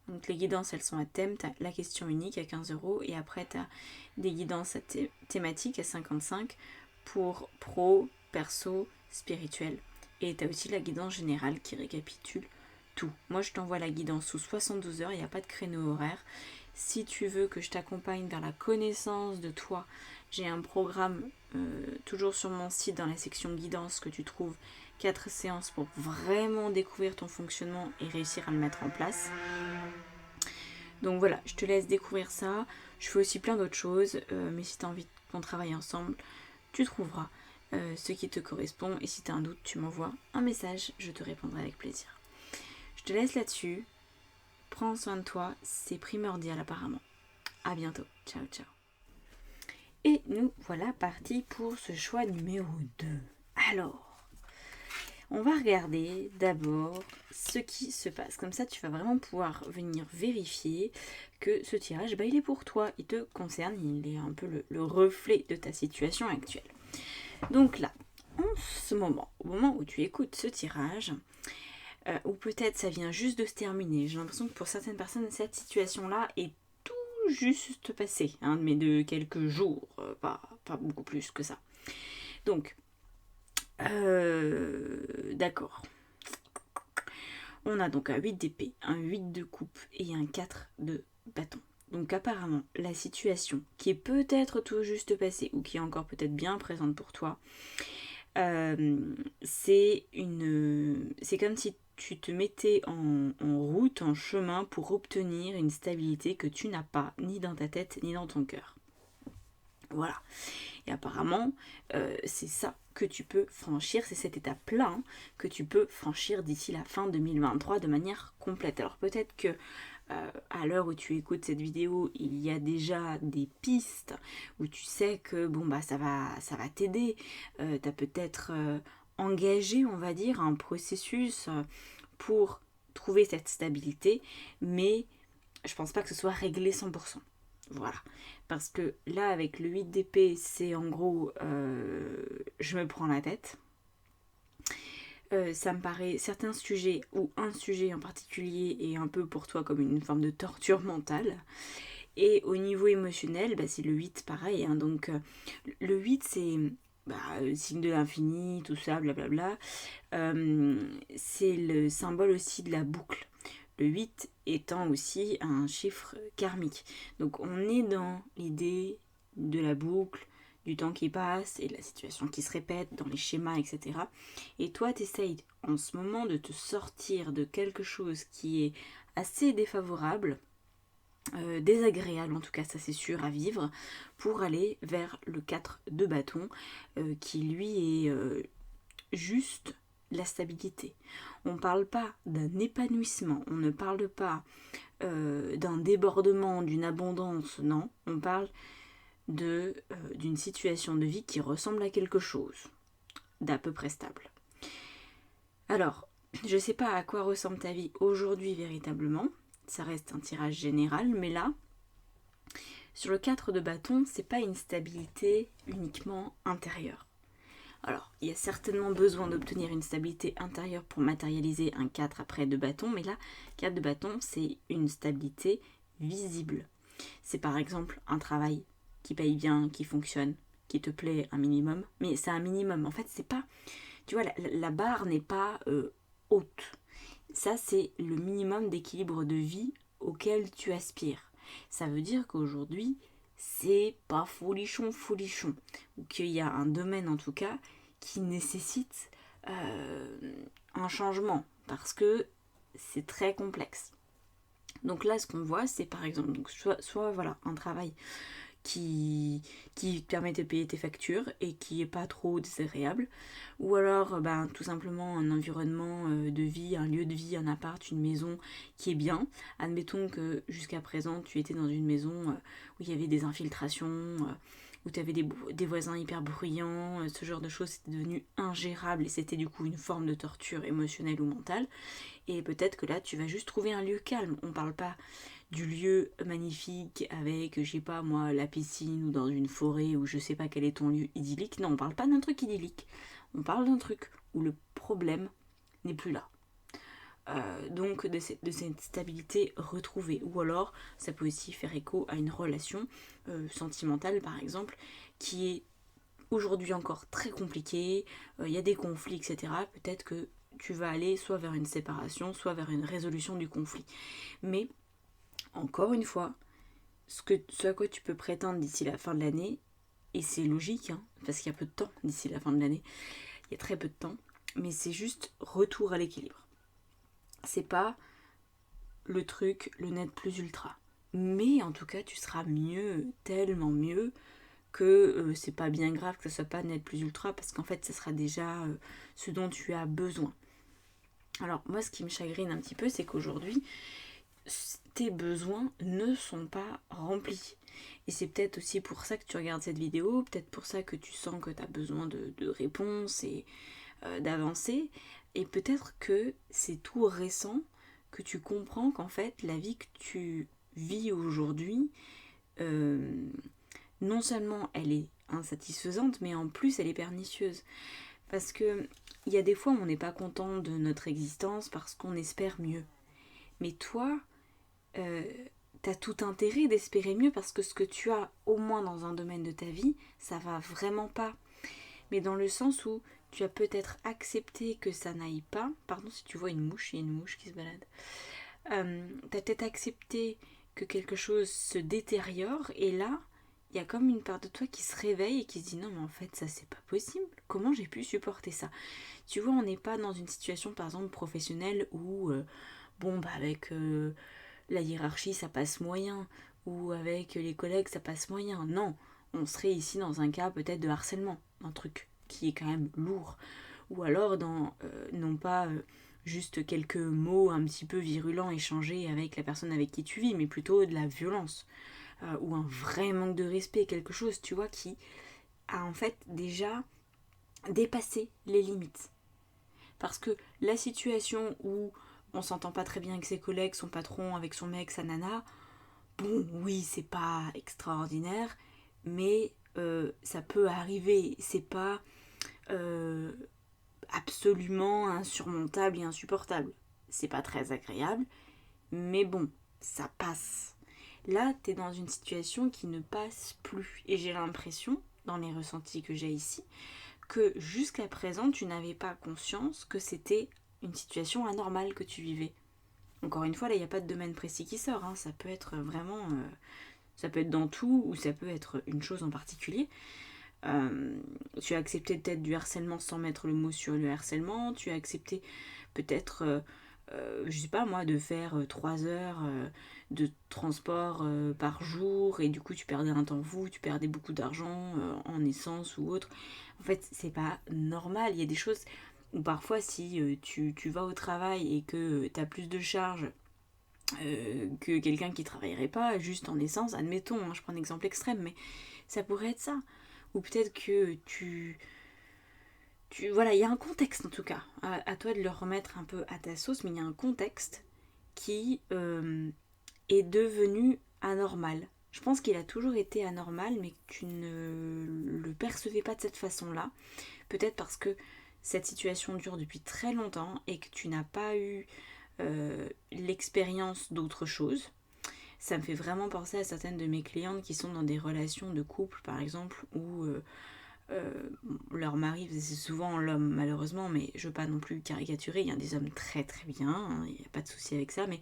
Speaker 1: Donc les guidances, elles sont à thème. Tu as la question unique à 15 € et après tu as des guidances à thématiques à 55 pour pro, perso, spirituel. Et tu as aussi la guidance générale qui récapitule tout. Moi, je t'envoie la guidance sous 72 heures, il n'y a pas de créneau horaire. Si tu veux que je t'accompagne vers la connaissance de toi, j'ai un programme toujours sur mon site dans la section guidance que tu trouves 4 séances pour vraiment découvrir ton fonctionnement et réussir à le mettre en place. Donc voilà, je te laisse découvrir ça. Je fais aussi plein d'autres choses, mais si tu as envie qu'on travaille ensemble, tu trouveras ce qui te correspond. Et si tu as un doute, tu m'envoies un message, je te répondrai avec plaisir. Je te laisse là-dessus. Prends soin de toi, c'est primordial apparemment. À bientôt. Ciao, ciao. Et nous voilà partis pour ce choix numéro 2. Alors, on va regarder d'abord ce qui se passe. Comme ça, tu vas vraiment pouvoir venir vérifier que ce tirage, il est pour toi, il te concerne, il est un peu le reflet de ta situation actuelle. Donc là, en ce moment, au moment où tu écoutes ce tirage, ou peut-être ça vient juste de se terminer, j'ai l'impression que pour certaines personnes, cette situation-là est juste passée, mais de quelques jours, pas beaucoup plus que ça. Donc, d'accord. On a donc un 8 d'épée, un 8 de coupe et un 4 de bâton. Donc apparemment, la situation qui est peut-être tout juste passée ou qui est encore peut-être bien présente pour toi, c'est comme si tu te mettais en route, en chemin pour obtenir une stabilité que tu n'as pas, ni dans ta tête, ni dans ton cœur. Voilà. Et apparemment, c'est ça que tu peux franchir, c'est cette étape-là que tu peux franchir d'ici la fin 2023 de manière complète. Alors peut-être que à l'heure où tu écoutes cette vidéo, il y a déjà des pistes où tu sais que ça va t'aider. Tu as peut-être engagé, on va dire, un processus pour trouver cette stabilité, mais je pense pas que ce soit réglé 100%. Voilà. Parce que là, avec le 8 d'épée, c'est en gros, je me prends la tête. Ça me paraît, certains sujets, ou un sujet en particulier, est un peu pour toi comme une forme de torture mentale. Et au niveau émotionnel, c'est le 8 pareil. Donc, le 8, c'est signe de l'infini, tout ça, blablabla. C'est le symbole aussi de la boucle. Le 8 étant aussi un chiffre karmique. Donc on est dans l'idée de la boucle, du temps qui passe et de la situation qui se répète dans les schémas, etc. Et toi, tu essayes en ce moment de te sortir de quelque chose qui est assez défavorable, désagréable en tout cas, ça c'est sûr, à vivre, pour aller vers le 4 de bâton, qui lui est juste la stabilité. On ne parle pas d'un épanouissement, on ne parle pas d'un débordement, d'une abondance, non, on parle d'une situation de vie qui ressemble à quelque chose d'à peu près stable. Alors, je ne sais pas à quoi ressemble ta vie aujourd'hui véritablement, ça reste un tirage général, mais là, sur le 4 de bâton, c'est pas une stabilité uniquement intérieure. Alors, il y a certainement besoin d'obtenir une stabilité intérieure pour matérialiser un 4 après de bâton, mais là, 4 de bâton, c'est une stabilité visible. C'est par exemple un travail qui paye bien, qui fonctionne, qui te plaît un minimum, mais c'est un minimum. En fait, c'est pas... Tu vois, la barre n'est pas haute. Ça, c'est le minimum d'équilibre de vie auquel tu aspires. Ça veut dire qu'aujourd'hui, c'est pas folichon, ou qu'il y a un domaine en tout cas qui nécessite un changement parce que c'est très complexe. Donc là, ce qu'on voit, c'est par exemple soit voilà, un travail qui te permet de payer tes factures et qui est pas trop désagréable, ou alors tout simplement un environnement de vie, un lieu de vie, un appart, une maison qui est bien. Admettons que jusqu'à présent tu étais dans une maison où il y avait des infiltrations, où tu avais des voisins hyper bruyants, ce genre de choses, c'était devenu ingérable et c'était du coup une forme de torture émotionnelle ou mentale. Et peut-être que là tu vas juste trouver un lieu calme. On parle pas du lieu magnifique avec, je sais pas moi, la piscine ou dans une forêt ou je sais pas quel est ton lieu idyllique. Non, on parle pas d'un truc idyllique. On parle d'un truc où le problème n'est plus là. Donc de cette stabilité retrouvée. Ou alors ça peut aussi faire écho à une relation sentimentale par exemple qui est aujourd'hui encore très compliquée, il y a des conflits, etc. Peut-être que tu vas aller soit vers une séparation, soit vers une résolution du conflit. Mais encore une fois, ce à quoi tu peux prétendre d'ici la fin de l'année, et c'est logique, hein, parce qu'il y a peu de temps d'ici la fin de l'année, il y a très peu de temps, mais c'est juste retour à l'équilibre. C'est pas le truc, le net plus ultra. Mais en tout cas, tu seras mieux, tellement mieux, que c'est pas bien grave que ce soit pas net plus ultra, parce qu'en fait, ça sera déjà ce dont tu as besoin. Alors, moi, ce qui me chagrine un petit peu, c'est qu'aujourd'hui, tes besoins ne sont pas remplis. Et c'est peut-être aussi pour ça que tu regardes cette vidéo, peut-être pour ça que tu sens que tu as besoin de réponses et d'avancer. Et peut-être que c'est tout récent que tu comprends qu'en fait, la vie que tu vis aujourd'hui, non seulement elle est insatisfaisante, mais en plus elle est pernicieuse. Parce que il y a des fois où on n'est pas content de notre existence parce qu'on espère mieux. Mais toi, t'as tout intérêt d'espérer mieux parce que ce que tu as, au moins dans un domaine de ta vie, ça va vraiment pas. Mais dans le sens où tu as peut-être accepté que ça n'aille pas. Pardon si tu vois une mouche, il y a une mouche qui se balade. T'as peut-être accepté que quelque chose se détériore et là, il y a comme une part de toi qui se réveille et qui se dit non mais en fait ça c'est pas possible. Comment j'ai pu supporter ça? Tu vois, on n'est pas dans une situation par exemple professionnelle où avec la hiérarchie ça passe moyen ou avec les collègues ça passe moyen. Non, on serait ici dans un cas peut-être de harcèlement, un truc qui est quand même lourd. Ou alors dans non pas juste quelques mots un petit peu virulents échangés avec la personne avec qui tu vis, mais plutôt de la violence ou un vrai manque de respect, quelque chose, tu vois, qui a en fait déjà dépassé les limites. Parce que la situation où on s'entend pas très bien avec ses collègues, son patron, avec son mec, sa nana, bon, oui, c'est pas extraordinaire, mais ça peut arriver, c'est pas absolument insurmontable et insupportable. C'est pas très agréable, mais bon, ça passe. Là, t'es dans une situation qui ne passe plus. Et j'ai l'impression, dans les ressentis que j'ai ici, que jusqu'à présent, tu n'avais pas conscience que c'était une situation anormale que tu vivais. Encore une fois, là, il n'y a pas de domaine précis qui sort. Hein. Ça peut être vraiment... ça peut être dans tout, ou ça peut être une chose en particulier. Tu as accepté peut-être du harcèlement sans mettre le mot sur le harcèlement. Tu as accepté peut-être... je sais pas moi, de faire 3 heures de transport par jour et du coup tu perdais un temps fou, tu perdais beaucoup d'argent en essence ou autre. En fait, c'est pas normal. Il y a des choses où parfois si tu vas au travail et que tu as plus de charges que quelqu'un qui travaillerait pas juste en essence, admettons, hein, je prends un exemple extrême, mais ça pourrait être ça. Ou peut-être que voilà, il y a un contexte en tout cas, à toi de le remettre un peu à ta sauce, mais il y a un contexte qui est devenu anormal. Je pense qu'il a toujours été anormal, mais que tu ne le percevais pas de cette façon-là. Peut-être parce que cette situation dure depuis très longtemps et que tu n'as pas eu l'expérience d'autre chose. Ça me fait vraiment penser à certaines de mes clientes qui sont dans des relations de couple, par exemple, où leur mari, c'est souvent l'homme malheureusement, mais je veux pas non plus caricaturer, il y a des hommes très très bien, hein, il n'y a pas de souci avec ça, mais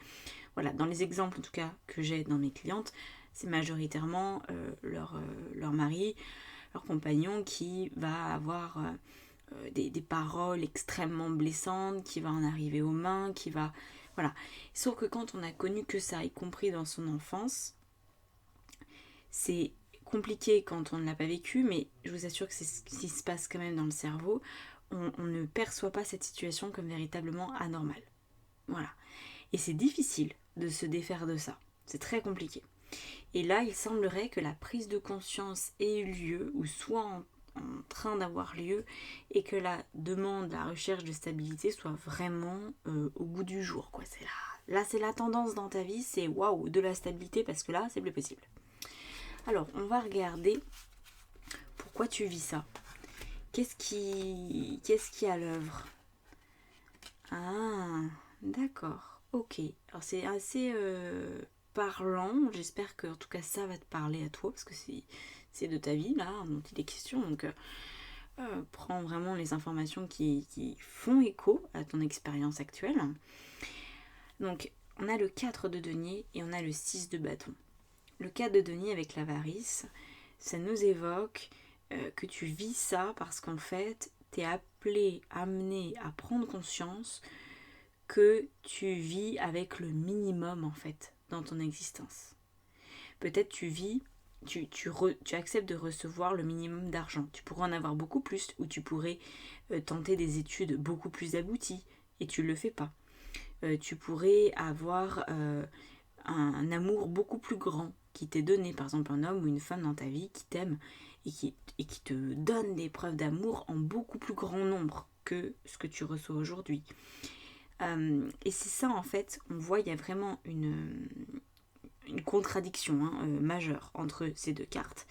Speaker 1: voilà, dans les exemples en tout cas que j'ai dans mes clientes, c'est majoritairement leur mari, leur compagnon qui va avoir des paroles extrêmement blessantes, qui va en arriver aux mains, qui va... Voilà. Sauf que quand on a connu que ça, y compris dans son enfance, c'est compliqué quand on ne l'a pas vécu, mais je vous assure que c'est ce qui se passe quand même dans le cerveau. On ne perçoit pas cette situation comme véritablement anormale. Voilà. Et c'est difficile de se défaire de ça. C'est très compliqué. Et là, il semblerait que la prise de conscience ait eu lieu, ou soit en train d'avoir lieu, et que la demande, la recherche de stabilité soit vraiment au goût du jour, quoi. C'est là c'est la tendance dans ta vie, c'est waouh, de la stabilité, parce que là, c'est plus possible. Alors, on va regarder pourquoi tu vis ça. Qu'est-ce qui est à l'œuvre? Ah, d'accord, ok. Alors c'est assez parlant, j'espère que en tout cas ça va te parler à toi, parce que c'est de ta vie là dont il est question, donc prends vraiment les informations qui font écho à ton expérience actuelle. Donc on a le 4 de denier et on a le 6 de bâton. Le 4 de denier avec l'avarice, ça nous évoque que tu vis ça parce qu'en fait, t'es appelé, amené à prendre conscience que tu vis avec le minimum en fait dans ton existence. Peut-être tu acceptes de recevoir le minimum d'argent. Tu pourrais en avoir beaucoup plus ou tu pourrais tenter des études beaucoup plus abouties et tu ne le fais pas. Tu pourrais avoir un amour beaucoup plus grand qui t'est donné, par exemple un homme ou une femme dans ta vie qui t'aime et qui te donne des preuves d'amour en beaucoup plus grand nombre que ce que tu reçois aujourd'hui. Et c'est ça en fait, on voit il y a vraiment une contradiction majeure entre ces deux cartes.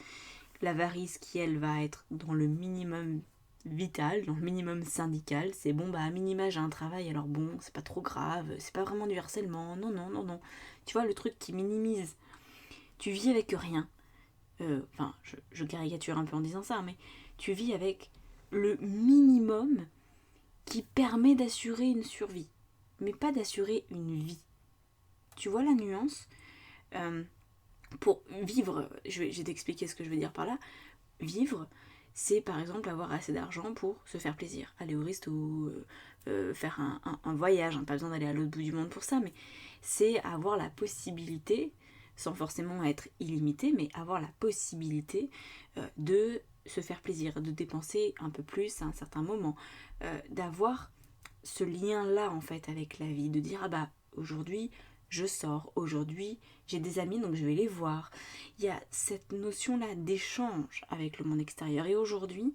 Speaker 1: L'avarice qui elle va être dans le minimum vital, dans le minimum syndical, c'est bon bah à minima j'ai un travail alors bon c'est pas trop grave, c'est pas vraiment du harcèlement, non. Tu vois le truc qui minimise, tu vis avec rien, je caricature un peu en disant ça, mais tu vis avec le minimum qui permet d'assurer une survie, mais pas d'assurer une vie. Tu vois la nuance? Pour vivre, je vais t'expliquer ce que je veux dire par là. Vivre, c'est par exemple avoir assez d'argent pour se faire plaisir, aller au resto, faire un voyage, pas besoin d'aller à l'autre bout du monde pour ça, mais c'est avoir la possibilité, sans forcément être illimité, mais avoir la possibilité de se faire plaisir, de dépenser un peu plus à un certain moment, d'avoir ce lien-là en fait avec la vie, de dire ah bah aujourd'hui je sors, aujourd'hui j'ai des amis donc je vais les voir. Il y a cette notion-là d'échange avec le monde extérieur et aujourd'hui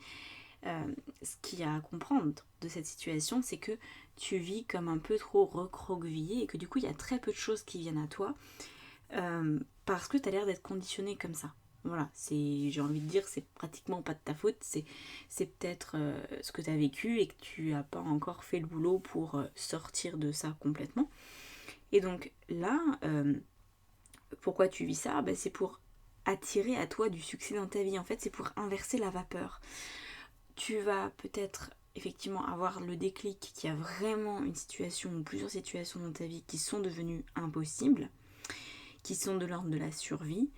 Speaker 1: ce qu'il y a à comprendre de cette situation c'est que tu vis comme un peu trop recroquevillé et que du coup il y a très peu de choses qui viennent à toi parce que tu as l'air d'être conditionné comme ça. Voilà, j'ai envie de dire, c'est pratiquement pas de ta faute, c'est peut-être ce que tu as vécu et que tu n'as pas encore fait le boulot pour sortir de ça complètement. Et donc là, pourquoi tu vis ça? C'est pour attirer à toi du succès dans ta vie. En fait, c'est pour inverser la vapeur. Tu vas peut-être effectivement avoir le déclic qu'il y a vraiment une situation ou plusieurs situations dans ta vie qui sont devenues impossibles, qui sont de l'ordre de la survie.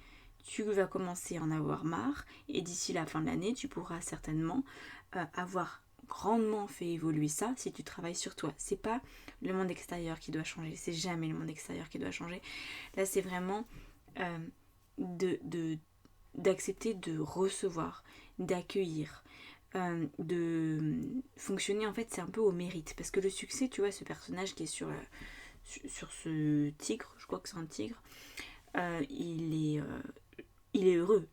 Speaker 1: Tu vas commencer à en avoir marre et d'ici la fin de l'année, tu pourras certainement avoir grandement fait évoluer ça si tu travailles sur toi. C'est pas le monde extérieur qui doit changer, c'est jamais le monde extérieur qui doit changer. Là, c'est vraiment d'accepter de recevoir, d'accueillir, de fonctionner en fait, c'est un peu au mérite. Parce que le succès, tu vois, ce personnage qui est sur ce tigre, je crois que c'est un tigre, il est heureux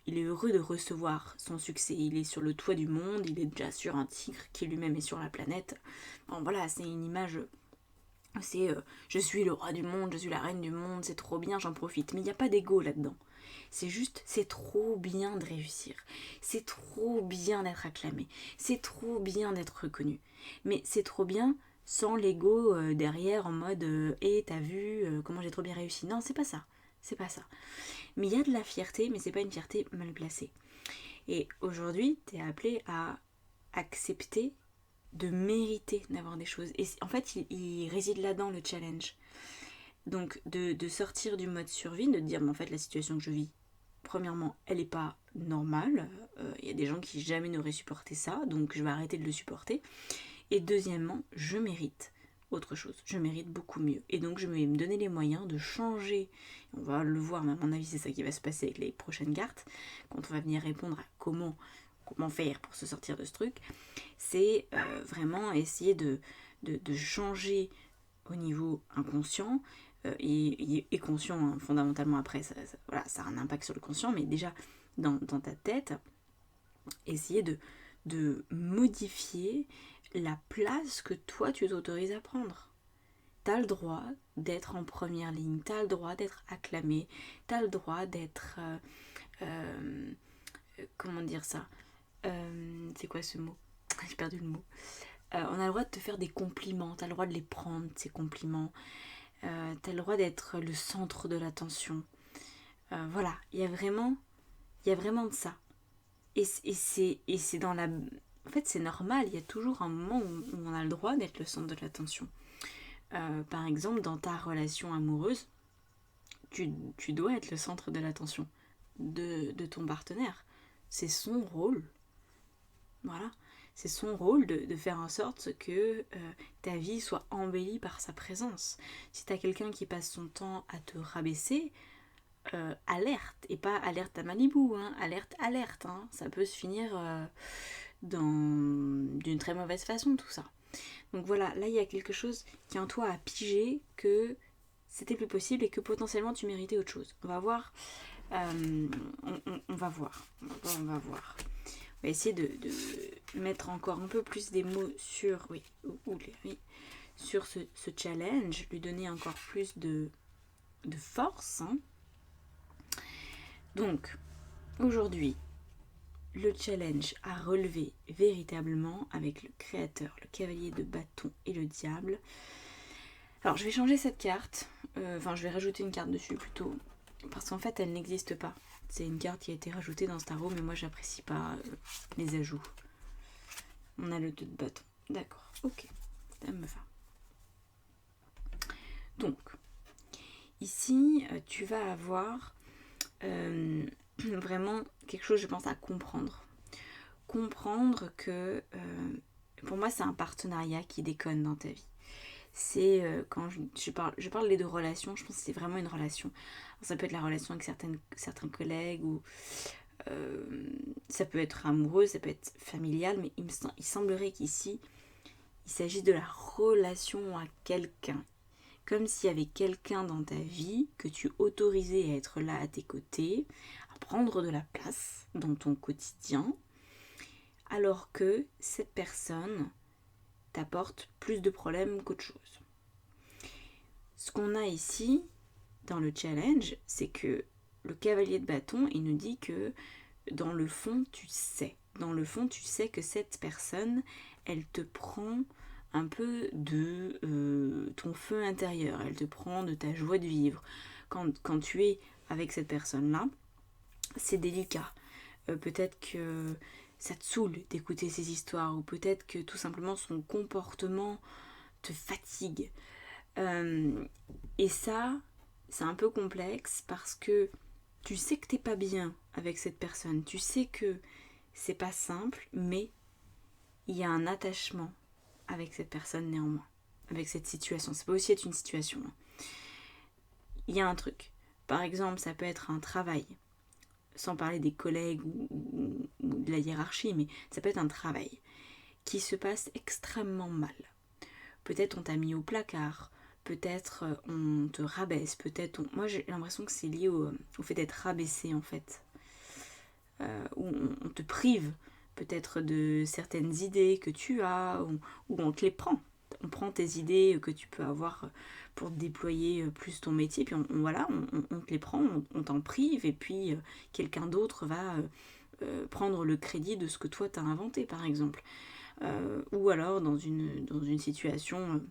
Speaker 1: de recevoir son succès. Il est sur le toit du monde, il est déjà sur un tigre qui lui-même est sur la planète. Bon voilà, c'est une image, c'est je suis le roi du monde, je suis la reine du monde, c'est trop bien, j'en profite. Mais il n'y a pas d'ego là-dedans. C'est juste, c'est trop bien de réussir. C'est trop bien d'être acclamé. C'est trop bien d'être reconnu. Mais c'est trop bien sans l'ego derrière en mode t'as vu comment j'ai trop bien réussi. Non, c'est pas ça. C'est pas ça. Mais il y a de la fierté, mais c'est pas une fierté mal placée. Et aujourd'hui, t'es appelé à accepter de mériter d'avoir des choses. Et en fait, il réside là-dedans le challenge. Donc, de sortir du mode survie, de te dire, mais en fait, la situation que je vis, premièrement, elle n'est pas normale. Il y a des gens qui jamais n'auraient supporté ça, donc je vais arrêter de le supporter. Et deuxièmement, je mérite autre chose. Je mérite beaucoup mieux. Et donc, je vais me donner les moyens de changer. On va le voir, mais à mon avis, c'est ça qui va se passer avec les prochaines cartes. Quand on va venir répondre à comment faire pour se sortir de ce truc, c'est vraiment essayer de changer au niveau inconscient et conscient, fondamentalement après, ça a un impact sur le conscient, mais déjà dans ta tête, essayer de modifier la place que toi tu t'autorises à prendre. T'as le droit d'être en première ligne, t'as le droit d'être acclamé, t'as le droit d'être comment dire ça, c'est quoi ce mot, j'ai perdu le mot. On a le droit de te faire des compliments, t'as le droit de les prendre, ces compliments. T'as le droit d'être le centre de l'attention. Voilà, il y a vraiment de ça. Et c'est dans la... En fait, c'est normal, il y a toujours un moment où on a le droit d'être le centre de l'attention. Par exemple, dans ta relation amoureuse, tu dois être le centre de l'attention de ton partenaire. C'est son rôle. Voilà. C'est son rôle de faire en sorte que ta vie soit embellie par sa présence. Si tu as quelqu'un qui passe son temps à te rabaisser, alerte. Et pas alerte à Malibu, hein. Alerte. Hein. Ça peut se finir d'une très mauvaise façon, tout ça. Donc voilà, là il y a quelque chose qui en toi a pigé que c'était plus possible et que potentiellement tu méritais autre chose. On va voir. On va voir. On va essayer de mettre encore un peu plus des mots sur, sur ce challenge, lui donner encore plus de force. Hein. Donc, aujourd'hui, le challenge à relever véritablement avec le créateur, le cavalier de bâton et le diable. Alors, je vais changer cette carte. Je vais rajouter une carte dessus plutôt. Parce qu'en fait, elle n'existe pas. C'est une carte qui a été rajoutée dans ce tarot, mais moi, j'apprécie pas les ajouts. On a le 2 de bâton. D'accord, ok. Ça me va. Donc, ici, tu vas avoir vraiment quelque chose, je pense, à comprendre. Comprendre que, pour moi, c'est un partenariat qui déconne dans ta vie. C'est quand je parle de relations, je pense que c'est vraiment une relation. Alors, ça peut être la relation avec certains collègues, ou ça peut être amoureux, ça peut être familial, mais il semblerait qu'ici, il s'agit de la relation à quelqu'un. Comme s'il y avait quelqu'un dans ta vie que tu autorisais à être là à tes côtés, à prendre de la place dans ton quotidien, alors que cette personne t'apporte plus de problèmes qu'autre chose. Ce qu'on a ici, dans le challenge, c'est que le cavalier de bâton, il nous dit que dans le fond, tu sais. Dans le fond, tu sais que cette personne, elle te prend un peu de ton feu intérieur, elle te prend de ta joie de vivre. Quand tu es avec cette personne-là, c'est délicat. Peut-être que ça te saoule d'écouter ses histoires, ou peut-être que tout simplement son comportement te fatigue. Et ça, c'est un peu complexe parce que tu sais que t'es pas bien avec cette personne, tu sais que c'est pas simple, mais il y a un attachement avec cette personne néanmoins, avec cette situation. Ça peut aussi être une situation. Il y a un truc. Par exemple, ça peut être un travail, sans parler des collègues ou de la hiérarchie, mais ça peut être un travail qui se passe extrêmement mal. Peut-être on t'a mis au placard, peut-être on te rabaisse, peut-être moi j'ai l'impression que c'est lié au fait d'être rabaissé en fait. Où on te prive peut-être de certaines idées que tu as, ou on te les prend. On prend tes idées que tu peux avoir pour déployer plus ton métier, puis on te les prend, on t'en prive, et puis quelqu'un d'autre va prendre le crédit de ce que toi t'as inventé, par exemple. Ou alors dans une situation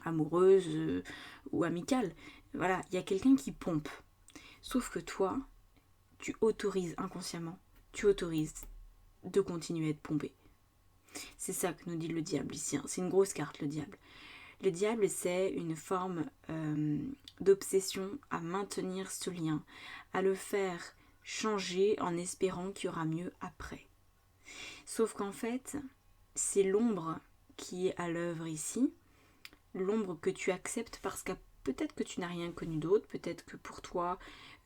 Speaker 1: amoureuse ou amicale. Voilà, il y a quelqu'un qui pompe. Sauf que toi, tu autorises inconsciemment, tu autorises de continuer à être pompé. C'est ça que nous dit le diable ici. Hein. C'est une grosse carte, le diable. Le diable, c'est une forme d'obsession à maintenir ce lien, à le faire changer en espérant qu'il y aura mieux après. Sauf qu'en fait, c'est l'ombre qui est à l'œuvre ici, l'ombre que tu acceptes parce que peut-être que tu n'as rien connu d'autre, peut-être que pour toi,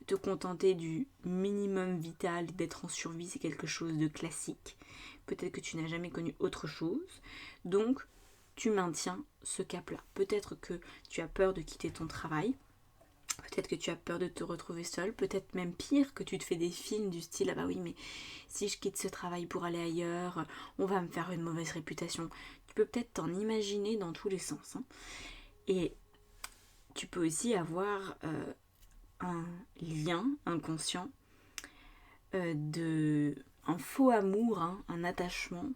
Speaker 1: te contenter du minimum vital, d'être en survie, c'est quelque chose de classique. Peut-être que tu n'as jamais connu autre chose. Donc, tu maintiens ce cap-là. Peut-être que tu as peur de quitter ton travail. Peut-être que tu as peur de te retrouver seule. Peut-être même pire, que tu te fais des films du style « Ah bah oui, mais si je quitte ce travail pour aller ailleurs, on va me faire une mauvaise réputation. » Tu peux peut-être t'en imaginer dans tous les sens. Hein. Et tu peux aussi avoir un lien inconscient un faux amour, hein, un attachement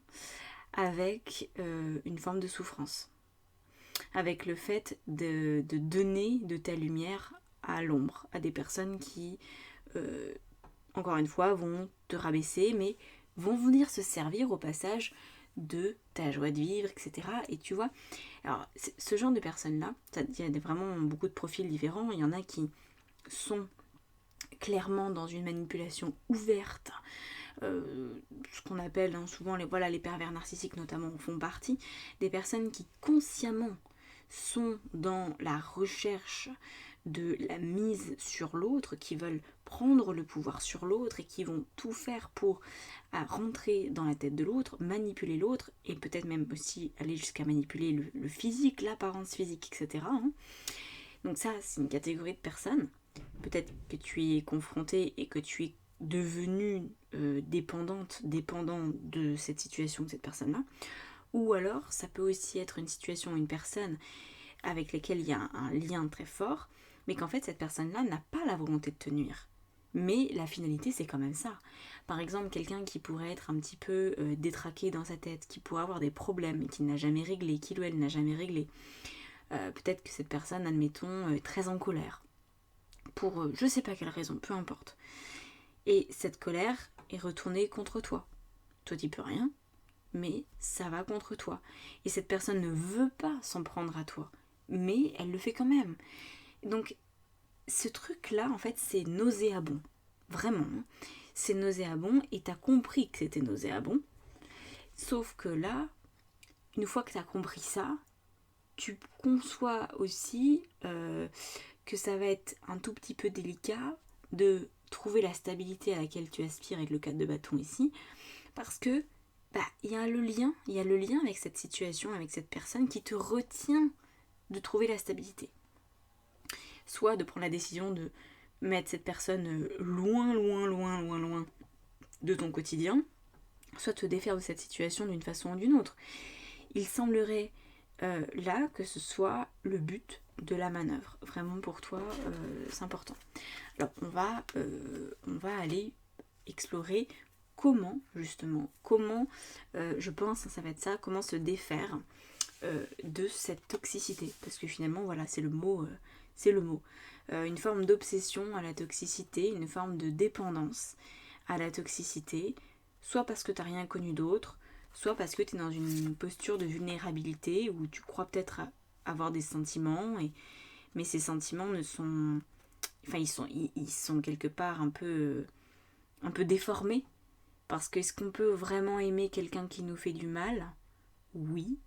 Speaker 1: avec une forme de souffrance, avec le fait de donner de ta lumière à l'ombre, à des personnes qui, encore une fois, vont te rabaisser, mais vont venir se servir au passage de ta joie de vivre, etc. Et tu vois, alors ce genre de personnes-là, il y a vraiment beaucoup de profils différents. Il y en a qui sont clairement dans une manipulation ouverte, ce qu'on appelle souvent les pervers narcissiques notamment en font partie, des personnes qui consciemment sont dans la recherche de la mise sur l'autre, qui veulent prendre le pouvoir sur l'autre et qui vont tout faire pour rentrer dans la tête de l'autre, manipuler l'autre et peut-être même aussi aller jusqu'à manipuler le physique, l'apparence physique, etc. Donc ça, c'est une catégorie de personnes. Peut-être que tu y es confronté et que tu es devenue dépendant de cette situation, de cette personne-là. Ou alors, ça peut aussi être une situation, une personne avec laquelle il y a un lien très fort, mais qu'en fait, cette personne-là n'a pas la volonté de te nuire. Mais la finalité, c'est quand même ça. Par exemple, quelqu'un qui pourrait être un petit peu détraqué dans sa tête, qui pourrait avoir des problèmes et qui n'a jamais réglé, qu'il ou elle n'a jamais réglé. Peut-être que cette personne, admettons, est très en colère. Pour je sais pas quelle raison, peu importe. Et cette colère est retournée contre toi. Toi, t'y peux rien, mais ça va contre toi. Et cette personne ne veut pas s'en prendre à toi, mais elle le fait quand même. Donc, ce truc-là, en fait, c'est nauséabond. Vraiment. C'est nauséabond et t'as compris que c'était nauséabond. Sauf que là, une fois que t'as compris ça, tu conçois aussi que ça va être un tout petit peu délicat de trouver la stabilité à laquelle tu aspires avec le 4 de bâton ici, parce que il y a le lien avec cette situation, avec cette personne qui te retient de trouver la stabilité. Soit de prendre la décision de mettre cette personne loin de ton quotidien, soit te défaire de cette situation d'une façon ou d'une autre. Il semblerait là que ce soit le but de la manœuvre. Vraiment pour toi, c'est important. Alors on va aller explorer comment, justement, je pense, ça va être ça, comment se défaire de cette toxicité. Parce que finalement, voilà, c'est le mot. Une forme d'obsession à la toxicité, une forme de dépendance à la toxicité, soit parce que tu n'as rien connu d'autre, soit parce que tu es dans une posture de vulnérabilité où tu crois peut-être avoir des sentiments, mais ces sentiments ne sont... Enfin, ils sont quelque part un peu déformés. Parce que est-ce qu'on peut vraiment aimer quelqu'un qui nous fait du mal ? Oui,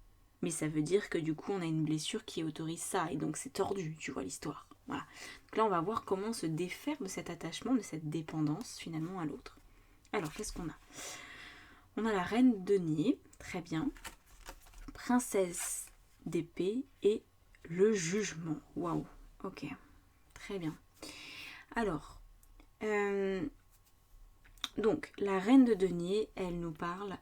Speaker 1: mais ça veut dire que du coup on a une blessure qui autorise ça, et donc c'est tordu, tu vois l'histoire. Voilà. Donc là on va voir comment se défaire de cet attachement, de cette dépendance finalement à l'autre. Alors qu'est-ce qu'on a ? On a la reine de denier, très bien. Princesse d'épée et le jugement. Waouh, ok, très bien. Alors, donc la reine de denier, elle nous parle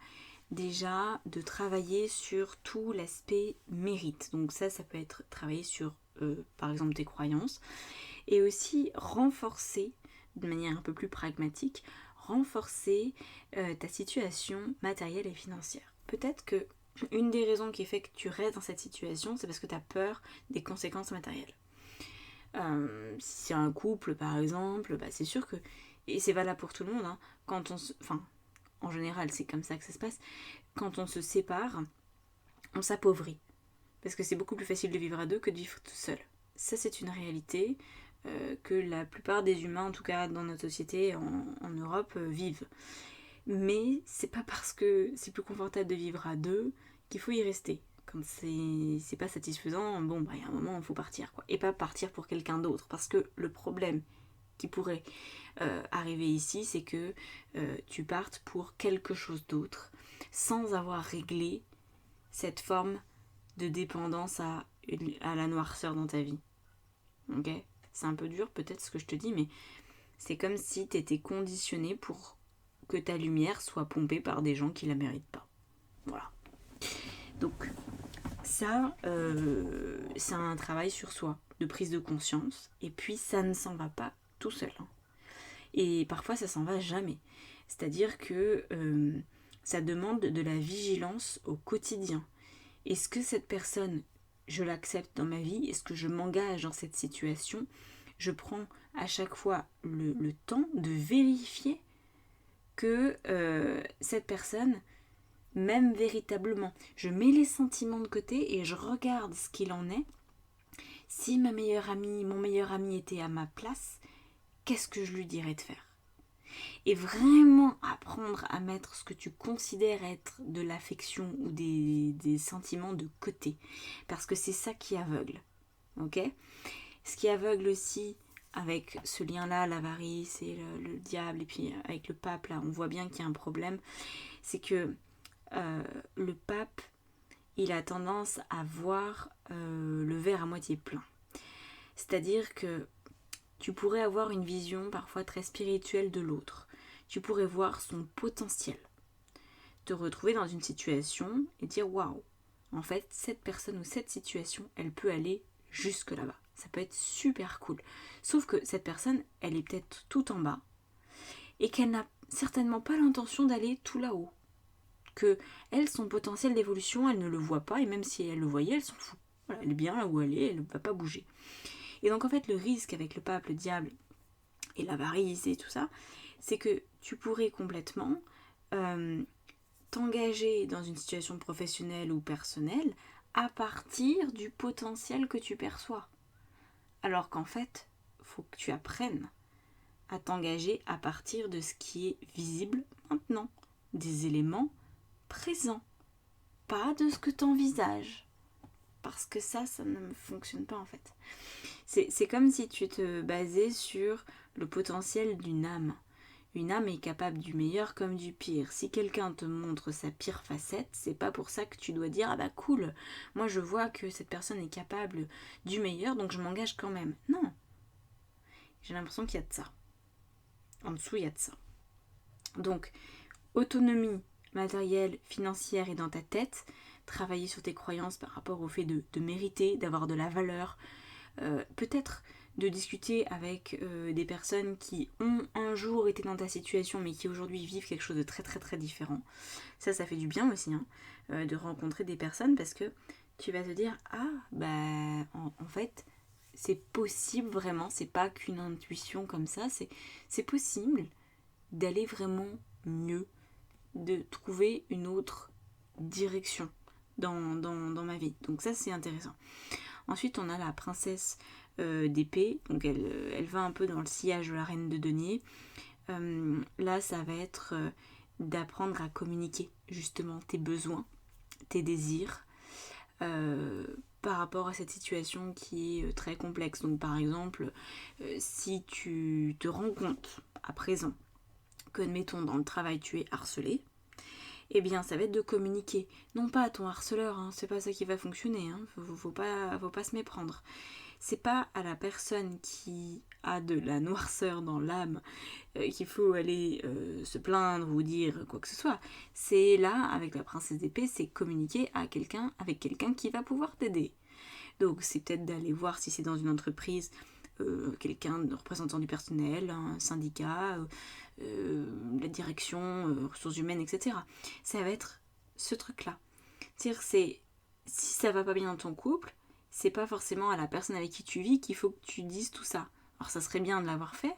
Speaker 1: déjà de travailler sur tout l'aspect mérite. Donc ça peut être travailler sur, par exemple, tes croyances. Et aussi renforcer, de manière un peu plus pragmatique, renforcer ta situation matérielle et financière. Peut-être que une des raisons qui fait que tu restes dans cette situation, c'est parce que tu as peur des conséquences matérielles. Si c'est un couple, par exemple, c'est sûr que, et c'est valable pour tout le monde, hein, en général, c'est comme ça que ça se passe. Quand on se sépare, on s'appauvrit. Parce que c'est beaucoup plus facile de vivre à deux que de vivre tout seul. Ça, c'est une réalité que la plupart des humains, en tout cas dans notre société, en Europe, vivent. Mais c'est pas parce que c'est plus confortable de vivre à deux qu'il faut y rester. Quand c'est pas satisfaisant, il y a un moment, il faut partir, quoi. Et pas partir pour quelqu'un d'autre. Parce que le problème qui pourrait arriver ici, c'est que tu partes pour quelque chose d'autre, sans avoir réglé cette forme de dépendance à la noirceur dans ta vie. Ok ? C'est un peu dur peut-être ce que je te dis, mais c'est comme si tu étais conditionné pour que ta lumière soit pompée par des gens qui la méritent pas. Voilà. Donc ça, c'est un travail sur soi, de prise de conscience, et puis ça ne s'en va pas tout seul. Et parfois ça s'en va jamais. C'est-à-dire que ça demande de la vigilance au quotidien. Est-ce que cette personne, je l'accepte dans ma vie? Est-ce que je m'engage dans cette situation? Je prends à chaque fois le temps de vérifier que cette personne m'aime véritablement. Je mets les sentiments de côté et je regarde ce qu'il en est. Si ma meilleure amie, mon meilleur ami était à ma place, qu'est-ce que je lui dirais de faire? Et vraiment apprendre à mettre ce que tu considères être de l'affection ou des sentiments de côté. Parce que c'est ça qui aveugle. Ok? Ce qui aveugle aussi avec ce lien-là, l'avarice et le diable, et puis avec le pape, là, on voit bien qu'il y a un problème. C'est que le pape, il a tendance à voir le verre à moitié plein. C'est-à-dire que tu pourrais avoir une vision parfois très spirituelle de l'autre. Tu pourrais voir son potentiel. Te retrouver dans une situation et dire waouh, en fait, cette personne ou cette situation, elle peut aller jusque là-bas. Ça peut être super cool. Sauf que cette personne, elle est peut-être tout en bas et qu'elle n'a certainement pas l'intention d'aller tout là-haut. Que elle, son potentiel d'évolution, elle ne le voit pas et même si elle le voyait, elle s'en fout. Voilà, elle est bien là où elle est, elle ne va pas bouger. Et donc en fait, le risque avec le pape, le diable et l'avarice et tout ça, c'est que tu pourrais complètement t'engager dans une situation professionnelle ou personnelle à partir du potentiel que tu perçois. Alors qu'en fait, il faut que tu apprennes à t'engager à partir de ce qui est visible maintenant, des éléments présents, pas de ce que tu envisages. Parce que ça ne fonctionne pas en fait. C'est comme si tu te basais sur le potentiel d'une âme. Une âme est capable du meilleur comme du pire. Si quelqu'un te montre sa pire facette, c'est pas pour ça que tu dois dire ah bah cool, moi je vois que cette personne est capable du meilleur donc je m'engage quand même. Non. J'ai l'impression qu'il y a de ça. En dessous, il y a de ça. Donc, autonomie matérielle, financière et dans ta tête, travailler sur tes croyances par rapport au fait de mériter, d'avoir de la valeur, peut-être de discuter avec des personnes qui ont un jour été dans ta situation mais qui aujourd'hui vivent quelque chose de très très très différent. Ça fait du bien aussi de rencontrer des personnes parce que tu vas te dire ah bah en fait c'est possible vraiment, c'est pas qu'une intuition comme ça, c'est possible d'aller vraiment mieux, de trouver une autre direction dans ma vie. Donc ça c'est intéressant. Ensuite on a la princesse d'épée, donc elle va un peu dans le sillage de la reine de denier. Là ça va être d'apprendre à communiquer justement tes besoins, tes désirs par rapport à cette situation qui est très complexe. Donc par exemple si tu te rends compte à présent que, admettons, dans le travail, tu es harcelé, eh bien, ça va être de communiquer. Non pas à ton harceleur, hein, c'est pas ça qui va fonctionner, hein, faut pas se méprendre. C'est pas à la personne qui a de la noirceur dans l'âme qu'il faut aller se plaindre ou dire quoi que ce soit. C'est là, avec la princesse d'épée, c'est communiquer avec quelqu'un qui va pouvoir t'aider. Donc, c'est peut-être d'aller voir si c'est dans une entreprise, quelqu'un de représentant du personnel, un syndicat, la direction, ressources humaines, etc. Ça va être ce truc-là. C'est-à-dire, si ça va pas bien dans ton couple, c'est pas forcément à la personne avec qui tu vis qu'il faut que tu dises tout ça. Alors ça serait bien de l'avoir fait,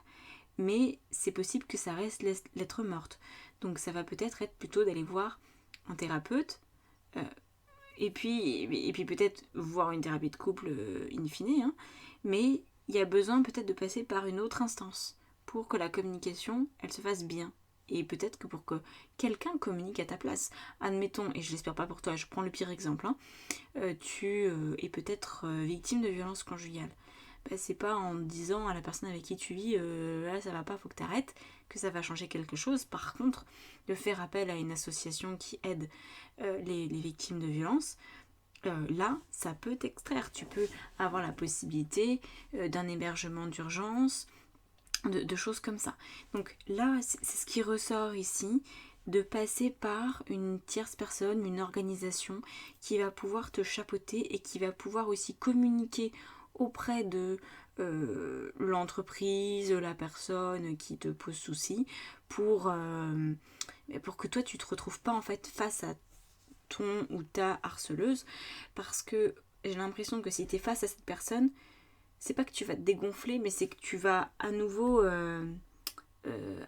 Speaker 1: mais c'est possible que ça reste lettre morte. Donc ça va peut-être être plutôt d'aller voir un thérapeute, et puis peut-être voir une thérapie de couple in fine, hein, mais il y a besoin peut-être de passer par une autre instance pour que la communication, elle se fasse bien. Et peut-être que pour que quelqu'un communique à ta place. Admettons, et je l'espère pas pour toi, je prends le pire exemple, hein, tu es peut-être victime de violence conjugale. Ben, c'est pas en disant à la personne avec qui tu vis, là ça va pas, faut que t'arrêtes, que ça va changer quelque chose. Par contre, de faire appel à une association qui aide les victimes de violence, là, ça peut t'extraire. Tu peux avoir la possibilité d'un hébergement d'urgence, de choses comme ça. Donc là, c'est ce qui ressort ici, de passer par une tierce personne, une organisation qui va pouvoir te chapeauter et qui va pouvoir aussi communiquer auprès de l'entreprise, la personne qui te pose souci pour mais pour que toi tu te retrouves pas en fait face à ton ou ta harceleuse, parce que j'ai l'impression que si tu es face à cette personne, c'est pas que tu vas te dégonfler, mais c'est que tu vas à nouveau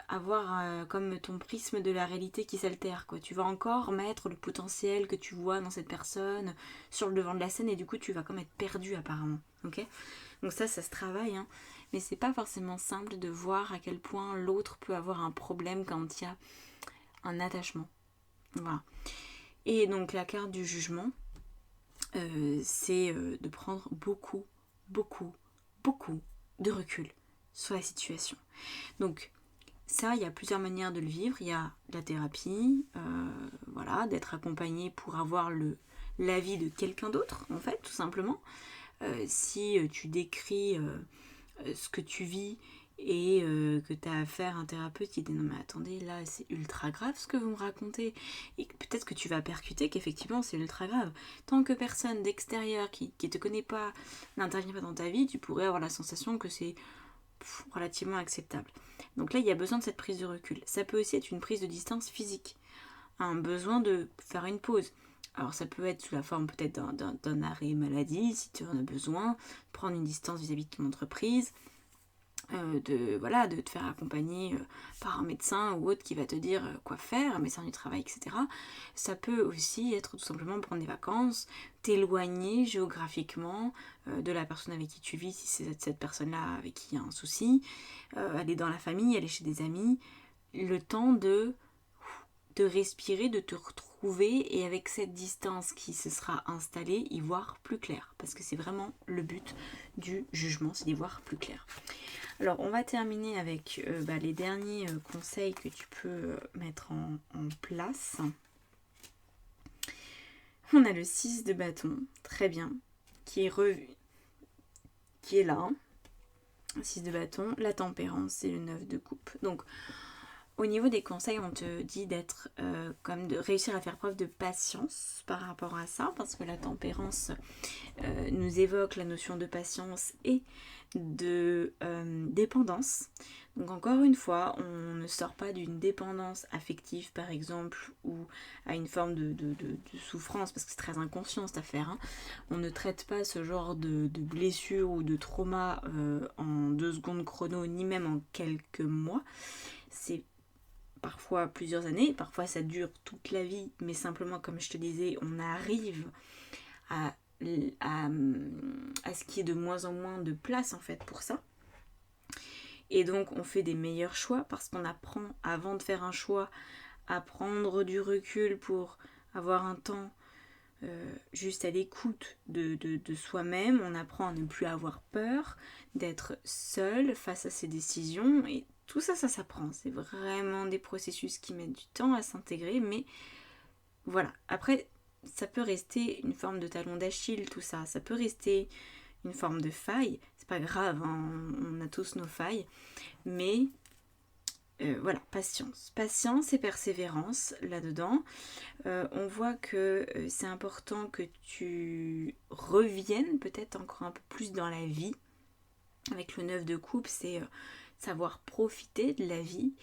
Speaker 1: avoir comme ton prisme de la réalité qui s'altère, quoi. Tu vas encore mettre le potentiel que tu vois dans cette personne sur le devant de la scène, et du coup tu vas comme être perdu apparemment, ok. Donc ça se travaille, hein. Mais c'est pas forcément simple de voir à quel point l'autre peut avoir un problème quand il y a un attachement. Voilà. Et donc la carte du jugement, c'est de prendre beaucoup, beaucoup, beaucoup de recul sur la situation. Donc ça, il y a plusieurs manières de le vivre. Il y a la thérapie, voilà, d'être accompagné pour avoir l'avis de quelqu'un d'autre, en fait, tout simplement. Si tu décris ce que tu vis et que tu as affaire à un thérapeute qui dit non mais attendez, là c'est ultra grave ce que vous me racontez, et peut-être que tu vas percuter qu'effectivement c'est ultra grave. Tant que personne d'extérieur qui te connaît pas n'intervient pas dans ta vie, tu pourrais avoir la sensation que c'est relativement acceptable. Donc là il y a besoin de cette prise de recul. Ça peut aussi être une prise de distance physique, un besoin de faire une pause. Alors ça peut être sous la forme peut-être d'un arrêt maladie, si tu en as besoin, prendre une distance vis-à-vis de ton entreprise, de te faire accompagner par un médecin ou autre qui va te dire quoi faire, un médecin du travail, etc. Ça peut aussi être tout simplement prendre des vacances, t'éloigner géographiquement de la personne avec qui tu vis, si c'est cette personne-là avec qui il y a un souci, aller dans la famille, aller chez des amis, le temps de respirer, de te retrouver, et avec cette distance qui se sera installée, y voir plus clair. Parce que c'est vraiment le but du jugement, c'est d'y voir plus clair. Alors on va terminer avec les derniers conseils que tu peux mettre en place. On a le 6 de bâton, très bien, qui est revu, qui est là. 6 de bâton, la tempérance et le 9 de coupe. Donc au niveau des conseils, on te dit d'être comme de réussir à faire preuve de patience par rapport à ça, parce que la tempérance nous évoque la notion de patience et de dépendance. Donc encore une fois, on ne sort pas d'une dépendance affective par exemple, ou à une forme de souffrance, parce que c'est très inconscient cette affaire, hein. On ne traite pas ce genre de blessure ou de trauma en 2 secondes chrono, ni même en quelques mois. C'est parfois plusieurs années, parfois ça dure toute la vie, mais simplement comme je te disais, on arrive à ce qu'il y ait de moins en moins de place en fait pour ça. Et donc on fait des meilleurs choix parce qu'on apprend, avant de faire un choix, à prendre du recul pour avoir un temps juste à l'écoute de soi-même. On apprend à ne plus avoir peur, d'être seul face à ses décisions, et tout ça s'apprend. C'est vraiment des processus qui mettent du temps à s'intégrer, mais voilà. Après, ça peut rester une forme de talon d'Achille, tout ça. Ça peut rester une forme de faille. C'est pas grave, hein, on a tous nos failles. Mais voilà, patience et persévérance là-dedans. On voit que c'est important que tu reviennes peut-être encore un peu plus dans la vie. Avec le 9 de coupe, c'est savoir profiter de la vie.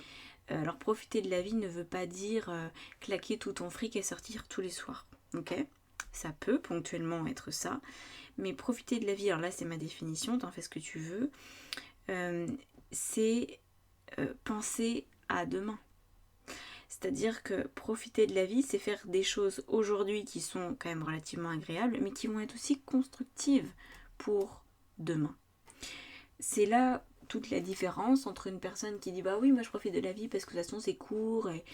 Speaker 1: Alors profiter de la vie ne veut pas dire claquer tout ton fric et sortir tous les soirs. Ok ? Ça peut ponctuellement être ça. Mais profiter de la vie, alors là c'est ma définition, t'en fais ce que tu veux. C'est penser à demain. C'est-à-dire que profiter de la vie, c'est faire des choses aujourd'hui qui sont quand même relativement agréables, mais qui vont être aussi constructives pour demain. C'est là toute la différence entre une personne qui dit bah oui moi je profite de la vie parce que de toute façon c'est court et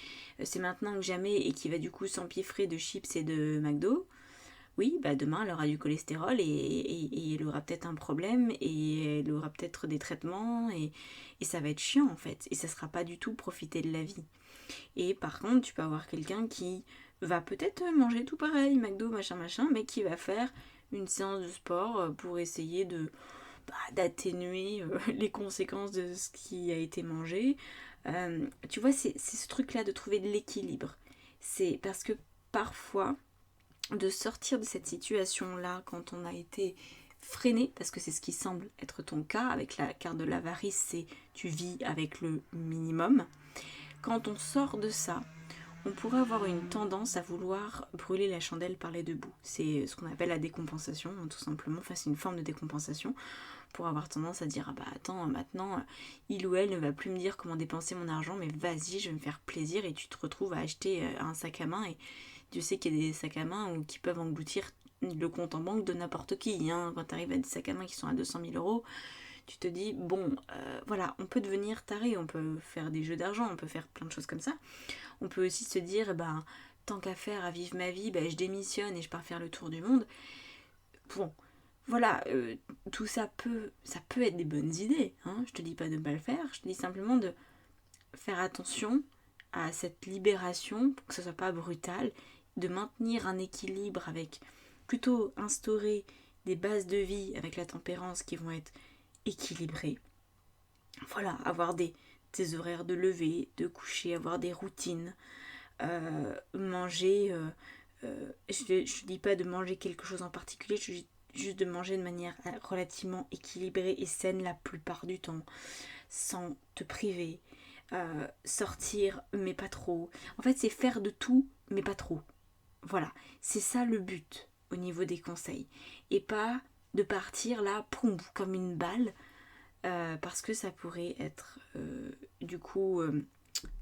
Speaker 1: c'est maintenant que jamais, et qui va du coup s'empiffrer de chips et de McDo. Oui, bah demain elle aura du cholestérol et elle aura peut-être un problème et elle aura peut-être des traitements et ça va être chiant en fait, et ça sera pas du tout profiter de la vie. Et par contre tu peux avoir quelqu'un qui va peut-être manger tout pareil, McDo machin, mais qui va faire une séance de sport pour essayer d'atténuer les conséquences de ce qui a été mangé. Tu vois, c'est ce truc-là de trouver de l'équilibre. C'est parce que parfois, de sortir de cette situation-là quand on a été freiné, parce que c'est ce qui semble être ton cas, avec la carte de l'avarice, c'est tu vis avec le minimum. Quand on sort de ça, on pourrait avoir une tendance à vouloir brûler la chandelle par les deux bouts. C'est ce qu'on appelle la décompensation, tout simplement. Enfin, c'est une forme de décompensation pour avoir tendance à dire « Ah bah attends, maintenant, il ou elle ne va plus me dire comment dépenser mon argent, mais vas-y, je vais me faire plaisir. » Et tu te retrouves à acheter un sac à main. Et Dieu sait qu'il y a des sacs à main qui peuvent engloutir le compte en banque de n'importe qui. Quand tu arrives à des sacs à main qui sont à 200 000 euros, tu te dis, bon, voilà, on peut devenir taré, on peut faire des jeux d'argent, on peut faire plein de choses comme ça. On peut aussi se dire, tant qu'à faire, à vivre ma vie, je démissionne et je pars faire le tour du monde. Bon, voilà, tout ça peut être des bonnes idées. Je te dis pas de ne pas le faire, je te dis simplement de faire attention à cette libération, pour que ce soit pas brutal, de maintenir un équilibre avec, plutôt instaurer des bases de vie avec la tempérance qui vont être équilibrées. Voilà, avoir des horaires de lever, de coucher, avoir des routines, manger, je ne dis pas de manger quelque chose en particulier, juste de manger de manière relativement équilibrée et saine la plupart du temps, sans te priver, sortir mais pas trop. En fait, c'est faire de tout mais pas trop. Voilà, c'est ça le but au niveau des conseils. Et pas de partir là, poum, comme une balle, parce que ça pourrait être du coup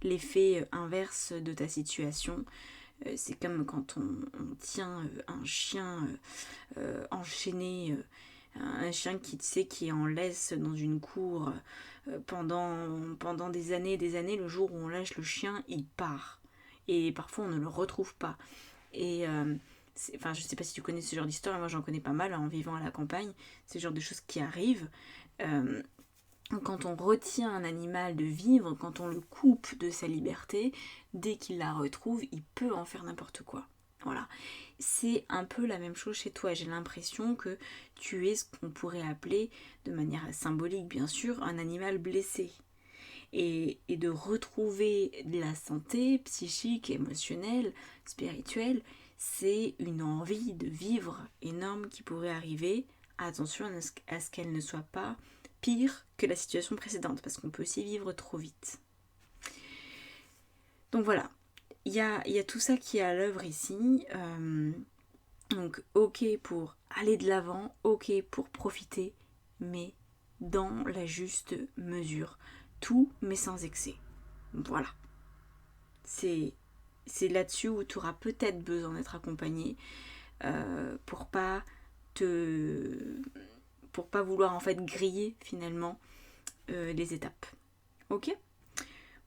Speaker 1: l'effet inverse de ta situation. C'est comme quand on tient un chien enchaîné, un chien qui est en laisse dans une cour pendant des années et des années. Le jour où on lâche le chien, il part. Et parfois on ne le retrouve pas. Et je sais pas si tu connais ce genre d'histoire, moi j'en connais pas mal en vivant à la campagne. C'est le genre de choses qui arrivent. Quand on retient un animal de vivre, quand on le coupe de sa liberté, dès qu'il la retrouve, il peut en faire n'importe quoi. Voilà. C'est un peu la même chose chez toi. J'ai l'impression que tu es ce qu'on pourrait appeler, de manière symbolique bien sûr, un animal blessé. Et de retrouver de la santé psychique, émotionnelle, spirituelle, c'est une envie de vivre énorme qui pourrait arriver. Attention à ce qu'elle ne soit pas pire que la situation précédente, parce qu'on peut aussi vivre trop vite. Donc voilà, il y a tout ça qui est à l'œuvre ici. Donc ok pour aller de l'avant, ok pour profiter, mais dans la juste mesure. Tout, mais sans excès. Voilà. C'est là-dessus où tu auras peut-être besoin d'être accompagné pour pas vouloir en fait griller finalement les étapes. Ok ?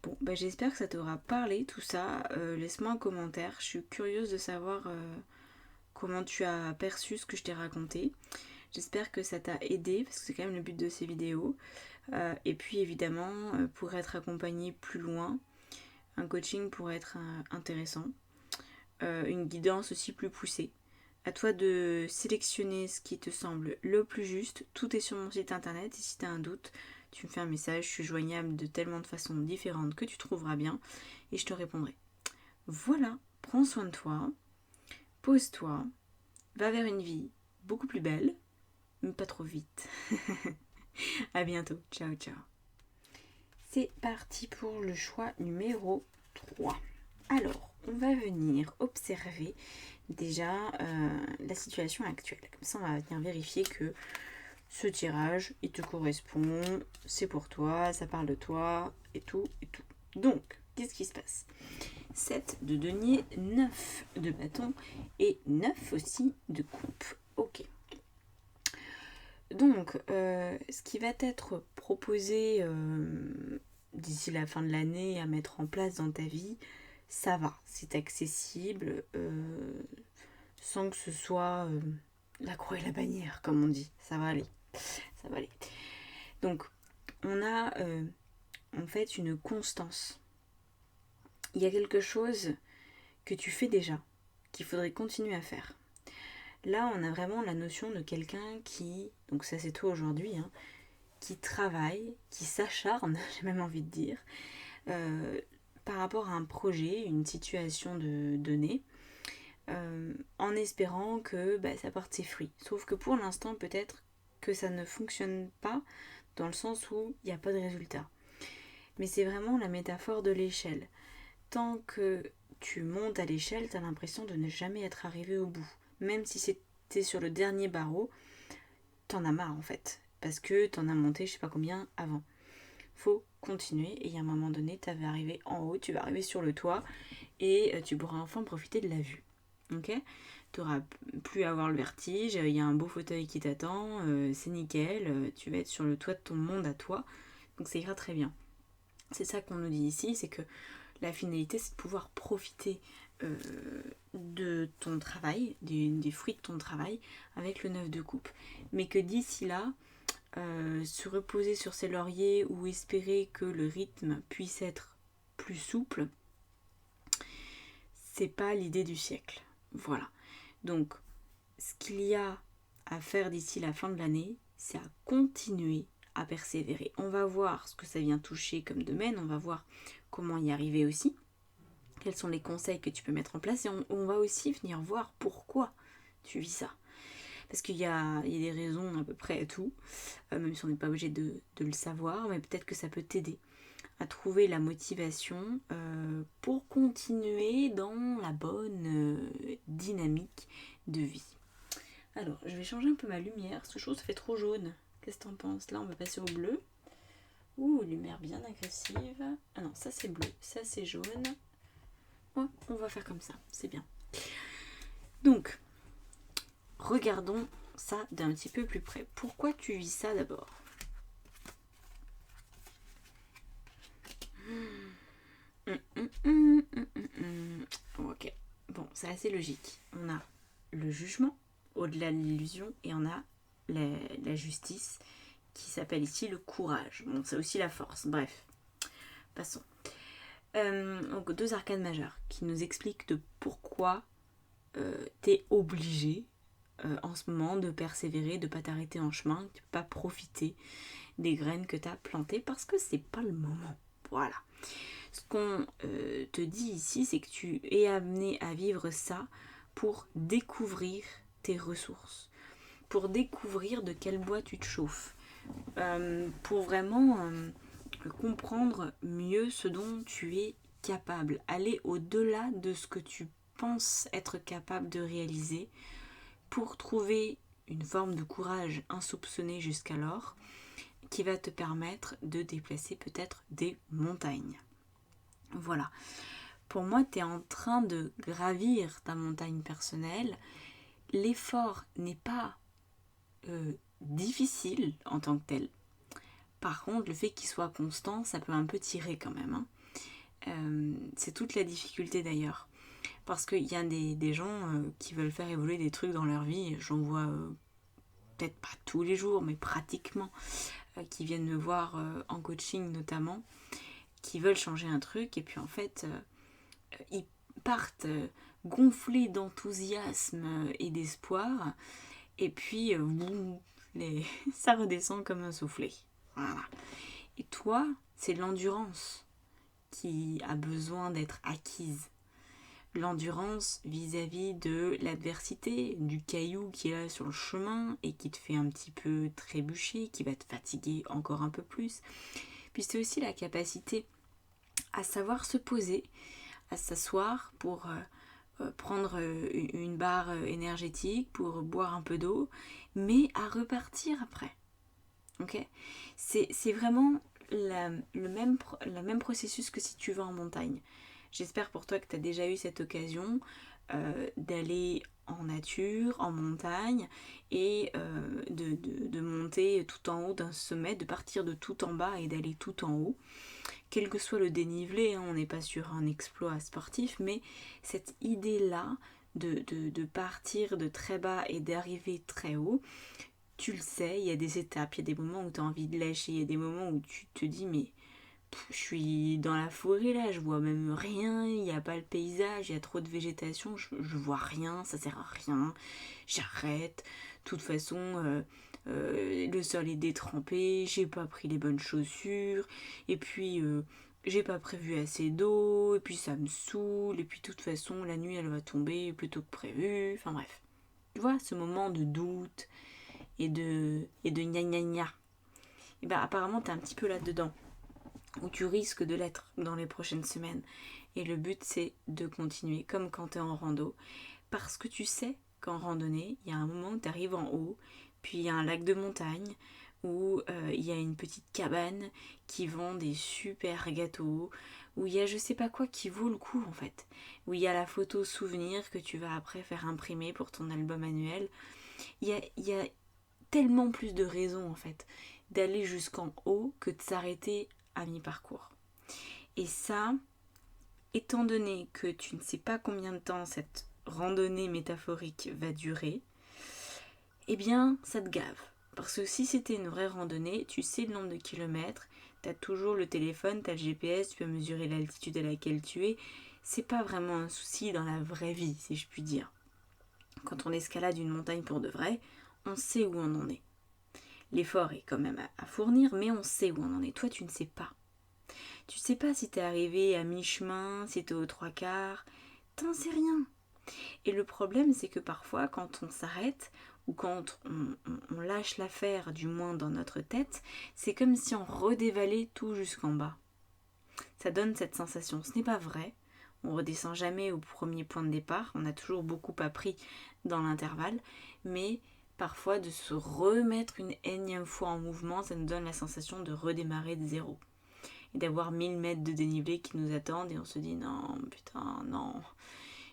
Speaker 1: Bon, j'espère que ça t'aura parlé tout ça. Laisse-moi un commentaire. Je suis curieuse de savoir comment tu as perçu ce que je t'ai raconté. J'espère que ça t'a aidé parce que c'est quand même le but de ces vidéos. Et puis évidemment, pour être accompagné plus loin, un coaching pourrait être intéressant. Une guidance aussi plus poussée. À toi de sélectionner ce qui te semble le plus juste. Tout est sur mon site internet et si tu as un doute, tu me fais un message. Je suis joignable de tellement de façons différentes que tu trouveras bien et je te répondrai. Voilà, prends soin de toi, pose-toi, va vers une vie beaucoup plus belle, mais pas trop vite. À bientôt, ciao ciao. C'est parti pour le choix numéro 3. Alors, on va venir observer déjà la situation actuelle. Comme ça, on va venir vérifier que ce tirage, il te correspond, c'est pour toi, ça parle de toi, et tout, et tout. Donc, qu'est-ce qui se passe ? 7 de denier, 9 de bâton et 9 aussi de coupe. Ok. Donc, ce qui va être proposé d'ici la fin de l'année à mettre en place dans ta vie, ça va, c'est accessible, sans que ce soit la croix et la bannière, comme on dit. Ça va aller. Donc, on a en fait une constance. Il y a quelque chose que tu fais déjà, qu'il faudrait continuer à faire. Là, on a vraiment la notion de quelqu'un qui, donc ça c'est toi aujourd'hui, qui travaille, qui s'acharne, j'ai même envie de dire, par rapport à un projet, une situation donnée, en espérant que ça porte ses fruits. Sauf que pour l'instant, peut-être que ça ne fonctionne pas, dans le sens où il n'y a pas de résultat. Mais c'est vraiment la métaphore de l'échelle. Tant que tu montes à l'échelle, tu as l'impression de ne jamais être arrivé au bout. Même si c'était sur le dernier barreau, t'en as marre en fait. Parce que t'en as monté je sais pas combien avant. Faut continuer et il y a un moment donné, tu vas arriver en haut, tu vas arriver sur le toit et tu pourras enfin profiter de la vue. Ok ? Tu n'auras plus à avoir le vertige, il y a un beau fauteuil qui t'attend, c'est nickel, tu vas être sur le toit de ton monde à toi, donc ça ira très bien. C'est ça qu'on nous dit ici, c'est que la finalité c'est de pouvoir profiter de ton travail, des fruits de ton travail avec le 9 de coupe. Mais que d'ici là, se reposer sur ses lauriers ou espérer que le rythme puisse être plus souple, c'est pas l'idée du siècle. Voilà. Donc, ce qu'il y a à faire d'ici la fin de l'année, c'est à continuer à persévérer. On va voir ce que ça vient toucher comme domaine, on va voir comment y arriver aussi, quels sont les conseils que tu peux mettre en place, et on va aussi venir voir pourquoi tu vis ça. Parce qu'il y a des raisons à peu près à tout, même si on n'est pas obligé de le savoir, mais peut-être que ça peut t'aider à trouver la motivation pour continuer dans la bonne dynamique de vie. Alors, je vais changer un peu ma lumière, ce chose fait trop jaune. Qu'est-ce que t'en penses ? Là, on va passer au bleu. Ouh, lumière bien agressive. Ah non, ça c'est bleu, ça c'est jaune. Ouais, on va faire comme ça, c'est bien. Donc, regardons ça d'un petit peu plus près. Pourquoi tu vis ça d'abord ? Ok, bon, c'est assez logique. On a le jugement, au-delà de l'illusion, et on a la justice, qui s'appelle ici le courage. Bon, c'est aussi la force, bref. Passons. Donc, 2 arcanes majeures qui nous expliquent de pourquoi t'es obligé en ce moment de persévérer, de pas t'arrêter en chemin, de pas profiter des graines que t'as plantées parce que c'est pas le moment. Voilà. Ce qu'on te dit ici, c'est que tu es amené à vivre ça pour découvrir tes ressources, pour découvrir de quel bois tu te chauffes, pour vraiment comprendre mieux ce dont tu es capable, aller au-delà de ce que tu penses être capable de réaliser pour trouver une forme de courage insoupçonné jusqu'alors qui va te permettre de déplacer peut-être des montagnes. Voilà. Pour moi, tu es en train de gravir ta montagne personnelle. L'effort n'est pas difficile en tant que tel. Par contre, le fait qu'il soit constant, ça peut un peu tirer quand même. C'est toute la difficulté d'ailleurs. Parce qu'il y a des gens qui veulent faire évoluer des trucs dans leur vie. J'en vois peut-être pas tous les jours, mais pratiquement, qui viennent me voir en coaching notamment, qui veulent changer un truc et puis en fait ils partent gonflés d'enthousiasme et d'espoir et puis boum, ça redescend comme un soufflet. Voilà. Et toi, c'est l'endurance qui a besoin d'être acquise. L'endurance vis-à-vis de l'adversité, du caillou qui est là sur le chemin et qui te fait un petit peu trébucher, qui va te fatiguer encore un peu plus. Puis c'est aussi la capacité à savoir se poser, à s'asseoir pour prendre une barre énergétique, pour boire un peu d'eau, mais à repartir après. Ok ? C'est vraiment le même processus que si tu vas en montagne. J'espère pour toi que tu as déjà eu cette occasion d'aller en nature, en montagne, et de monter tout en haut d'un sommet, de partir de tout en bas et d'aller tout en haut. Quel que soit le dénivelé, on n'est pas sur un exploit sportif, mais cette idée-là de partir de très bas et d'arriver très haut, tu le sais, il y a des étapes, il y a des moments où tu as envie de lâcher, il y a des moments où tu te dis mais je suis dans la forêt là, je vois même rien, il n'y a pas le paysage, il y a trop de végétation, je vois rien, ça sert à rien, j'arrête. De toute façon, le sol est détrempé, j'ai pas pris les bonnes chaussures, et puis j'ai pas prévu assez d'eau, et puis ça me saoule, et puis de toute façon la nuit elle va tomber plus tôt que prévu, enfin bref. Tu vois, ce moment de doute et de gna gna gna. Et ben apparemment t'es un petit peu là-dedans, où tu risques de l'être dans les prochaines semaines. Et le but, c'est de continuer, comme quand tu es en rando. Parce que tu sais qu'en randonnée, il y a un moment où tu arrives en haut, puis il y a un lac de montagne, où il y a une petite cabane qui vend des super gâteaux, où il y a je sais pas quoi qui vaut le coup en fait, où il y a la photo souvenir que tu vas après faire imprimer pour ton album annuel. Il y a tellement plus de raisons en fait d'aller jusqu'en haut que de s'arrêter à mi-parcours. Et ça, étant donné que tu ne sais pas combien de temps cette randonnée métaphorique va durer, eh bien ça te gave. Parce que si c'était une vraie randonnée, tu sais le nombre de kilomètres, tu as toujours le téléphone, tu as le GPS, tu peux mesurer l'altitude à laquelle tu es. C'est pas vraiment un souci dans la vraie vie, si je puis dire. Quand on escalade une montagne pour de vrai, on sait où on en est. L'effort est quand même à fournir, mais on sait où on en est. Toi, tu ne sais pas. Tu sais pas si t'es arrivé à mi-chemin, si t'es aux trois quarts. T'en sais rien. Et le problème, c'est que parfois, quand on s'arrête, ou quand on lâche l'affaire, du moins dans notre tête, c'est comme si on redévalait tout jusqu'en bas. Ça donne cette sensation. Ce n'est pas vrai. On redescend jamais au premier point de départ. On a toujours beaucoup appris dans l'intervalle. Mais parfois, de se remettre une énième fois en mouvement, ça nous donne la sensation de redémarrer de zéro. Et d'avoir 1000 mètres de dénivelé qui nous attendent. Et on se dit non, putain, non.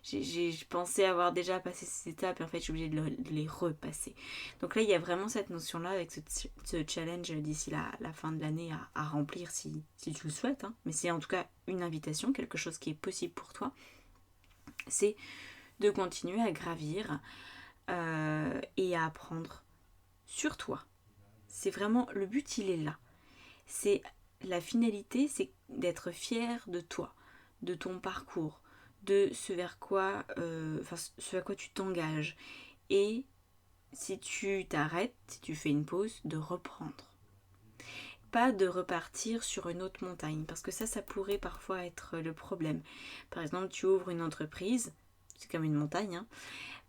Speaker 1: J'ai pensé avoir déjà passé ces étapes et en fait je suis obligée de les repasser. Donc là il y a vraiment cette notion là avec ce challenge d'ici la fin de l'année à remplir si tu le souhaites, hein. Mais c'est en tout cas une invitation, quelque chose qui est possible pour toi. C'est de continuer à gravir et à apprendre sur toi. C'est vraiment, le but il est là. C'est la finalité, c'est d'être fier de toi, de ton parcours, de ce vers quoi, ce à quoi tu t'engages. Et si tu t'arrêtes, si tu fais une pause, de reprendre. Pas de repartir sur une autre montagne, parce que ça pourrait parfois être le problème. Par exemple, tu ouvres une entreprise, c'est comme une montagne,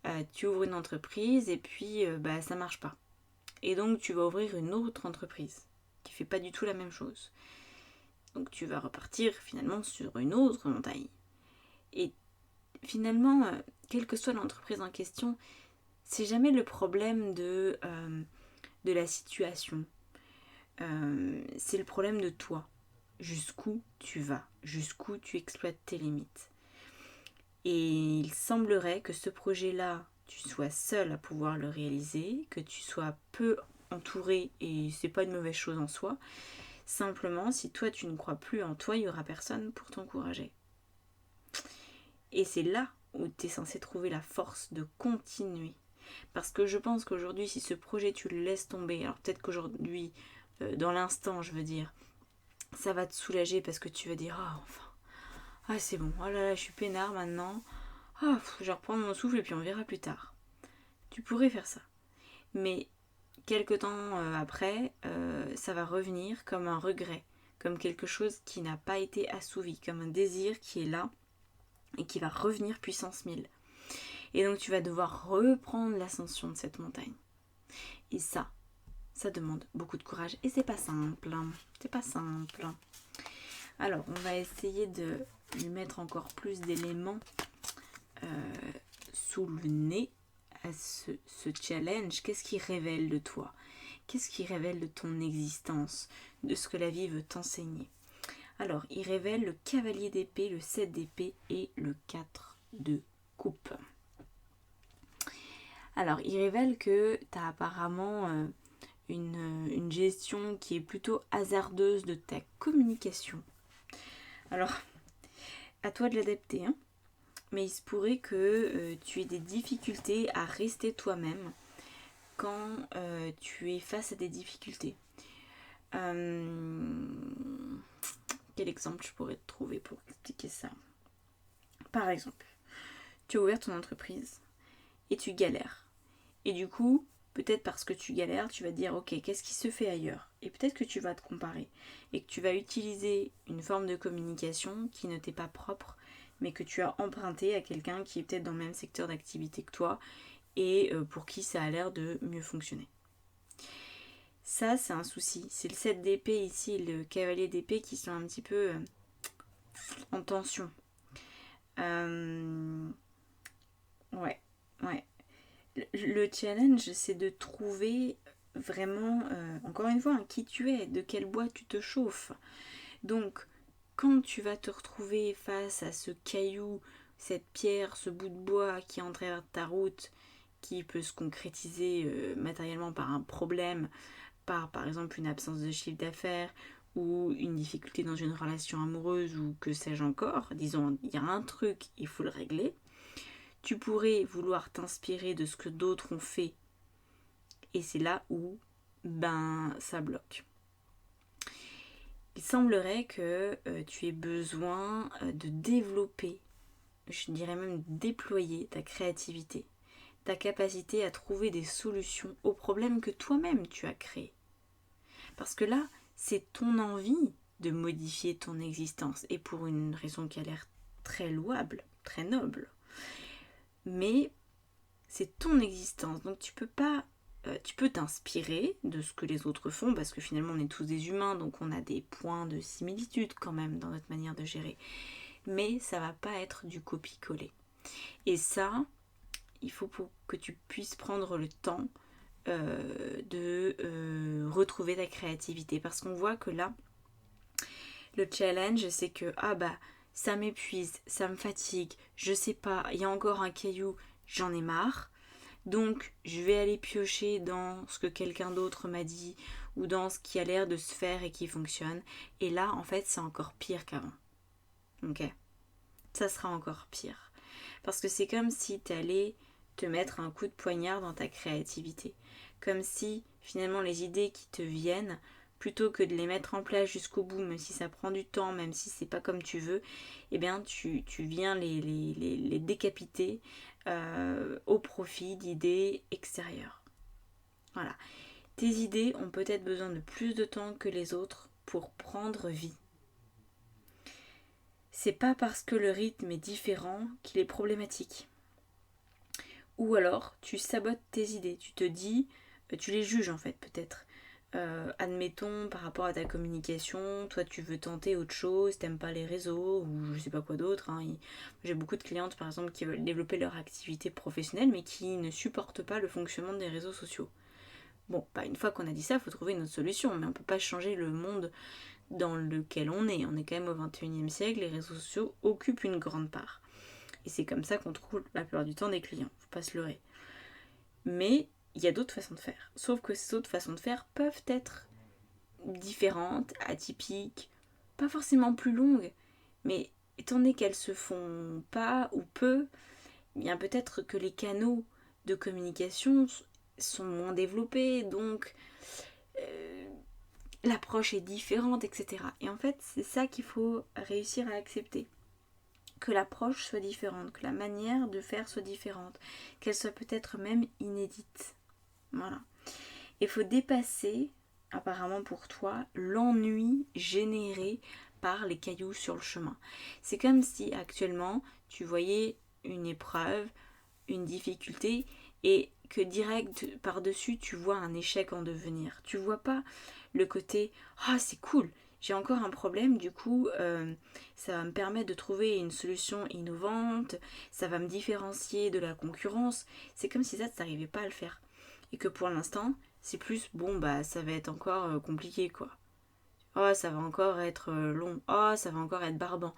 Speaker 1: hein, tu ouvres une entreprise et puis ça marche pas. Et donc tu vas ouvrir une autre entreprise qui fait pas du tout la même chose. Donc tu vas repartir finalement sur une autre montagne. Et finalement, quelle que soit l'entreprise en question, c'est jamais le problème de la situation. C'est le problème de toi. Jusqu'où tu vas, jusqu'où tu exploites tes limites. Et il semblerait que ce projet-là, tu sois seul à pouvoir le réaliser, que tu sois peu entouré, et c'est pas une mauvaise chose en soi. Simplement, si toi tu ne crois plus en toi, il n'y aura personne pour t'encourager. Et c'est là où tu es censé trouver la force de continuer. Parce que je pense qu'aujourd'hui, si ce projet tu le laisses tomber, alors peut-être qu'aujourd'hui, dans l'instant, je veux dire, ça va te soulager parce que tu vas dire, ah enfin, ah c'est bon, oh là là, je suis peinard maintenant, ah je vais reprendre mon souffle et puis on verra plus tard. Tu pourrais faire ça. Mais quelque temps après, ça va revenir comme un regret, comme quelque chose qui n'a pas été assouvi, comme un désir qui est là et qui va revenir puissance 1000. Et donc tu vas devoir reprendre l'ascension de cette montagne. Et ça demande beaucoup de courage. Et c'est pas simple. C'est pas simple. Alors, on va essayer de lui mettre encore plus d'éléments sous le nez à ce challenge. Qu'est-ce qui révèle de toi? Qu'est-ce qui révèle de ton existence? De ce que la vie veut t'enseigner? Alors, il révèle le cavalier d'épée, le 7 d'épée et le 4 de coupe. Alors, il révèle que tu as apparemment une gestion qui est plutôt hasardeuse de ta communication. Alors, à toi de l'adapter, hein. Mais il se pourrait que tu aies des difficultés à rester toi-même quand tu es face à des difficultés. Quel exemple je pourrais te trouver pour expliquer ça? Par exemple, tu as ouvert ton entreprise et tu galères. Et du coup, peut-être parce que tu galères, tu vas te dire ok, qu'est-ce qui se fait ailleurs? Et peut-être que tu vas te comparer et que tu vas utiliser une forme de communication qui ne t'est pas propre, mais que tu as emprunté à quelqu'un qui est peut-être dans le même secteur d'activité que toi et pour qui ça a l'air de mieux fonctionner. Ça, c'est un souci. C'est le 7 d'épée ici et le cavalier d'épée qui sont un petit peu en tension. Ouais, ouais. Le challenge, c'est de trouver vraiment, encore une fois, qui tu es, de quel bois tu te chauffes. Donc, quand tu vas te retrouver face à ce caillou, cette pierre, ce bout de bois qui est en travers de ta route, qui peut se concrétiser matériellement par un problème, par exemple une absence de chiffre d'affaires ou une difficulté dans une relation amoureuse ou que sais-je encore, disons, il y a un truc, il faut le régler. Tu pourrais vouloir t'inspirer de ce que d'autres ont fait et c'est là où ça bloque. Il semblerait que tu aies besoin de développer, je dirais même déployer ta créativité, ta capacité à trouver des solutions aux problèmes que toi-même tu as créés. Parce que là, c'est ton envie de modifier ton existence et pour une raison qui a l'air très louable, très noble. Mais c'est ton existence, donc tu peux t'inspirer de ce que les autres font parce que finalement on est tous des humains, donc on a des points de similitude quand même dans notre manière de gérer. Mais ça va pas être du copier-coller. Et ça, il faut pour que tu puisses prendre le temps de retrouver ta créativité parce qu'on voit que là, le challenge c'est que ça m'épuise, ça me fatigue, je sais pas, il y a encore un caillou, j'en ai marre. Donc, je vais aller piocher dans ce que quelqu'un d'autre m'a dit ou dans ce qui a l'air de se faire et qui fonctionne. Et là, en fait, c'est encore pire qu'avant. Ok ? Ça sera encore pire. Parce que c'est comme si tu allais te mettre un coup de poignard dans ta créativité. Comme si, finalement, les idées qui te viennent, plutôt que de les mettre en place jusqu'au bout, même si ça prend du temps, même si c'est pas comme tu veux, eh bien, tu viens les décapiter au profit d'idées extérieures. Voilà. Tes idées ont peut-être besoin de plus de temps que les autres pour prendre vie. C'est pas parce que le rythme est différent qu'il est problématique. Ou alors, tu sabotes tes idées, tu te dis, tu les juges en fait peut-être. Admettons par rapport à ta communication, toi tu veux tenter autre chose, t'aimes pas les réseaux ou je sais pas quoi d'autre. J'ai beaucoup de clientes par exemple qui veulent développer leur activité professionnelle mais qui ne supportent pas le fonctionnement des réseaux sociaux. Bon, une fois qu'on a dit ça, il faut trouver une autre solution, mais on peut pas changer le monde dans lequel on est. On est quand même au 21e siècle, les réseaux sociaux occupent une grande part. Et c'est comme ça qu'on trouve la plupart du temps des clients, faut pas se leurrer. Mais il y a d'autres façons de faire. Sauf que ces autres façons de faire peuvent être différentes, atypiques, pas forcément plus longues, mais étant donné qu'elles se font pas ou peu, bien peut-être que les canaux de communication sont moins développés, donc l'approche est différente, etc. Et en fait, c'est ça qu'il faut réussir à accepter. Que l'approche soit différente, que la manière de faire soit différente, qu'elle soit peut-être même inédite. Voilà. Il faut dépasser, apparemment pour toi, l'ennui généré par les cailloux sur le chemin. C'est comme si actuellement tu voyais une épreuve, une difficulté et que direct par-dessus tu vois un échec en devenir. Tu vois pas le côté c'est cool, j'ai encore un problème, du coup ça va me permettre de trouver une solution innovante, ça va me différencier de la concurrence. C'est comme si ça tu n'arrivais pas à le faire et que pour l'instant c'est plus ça va être encore compliqué quoi. Ça va encore être long, ça va encore être barbant.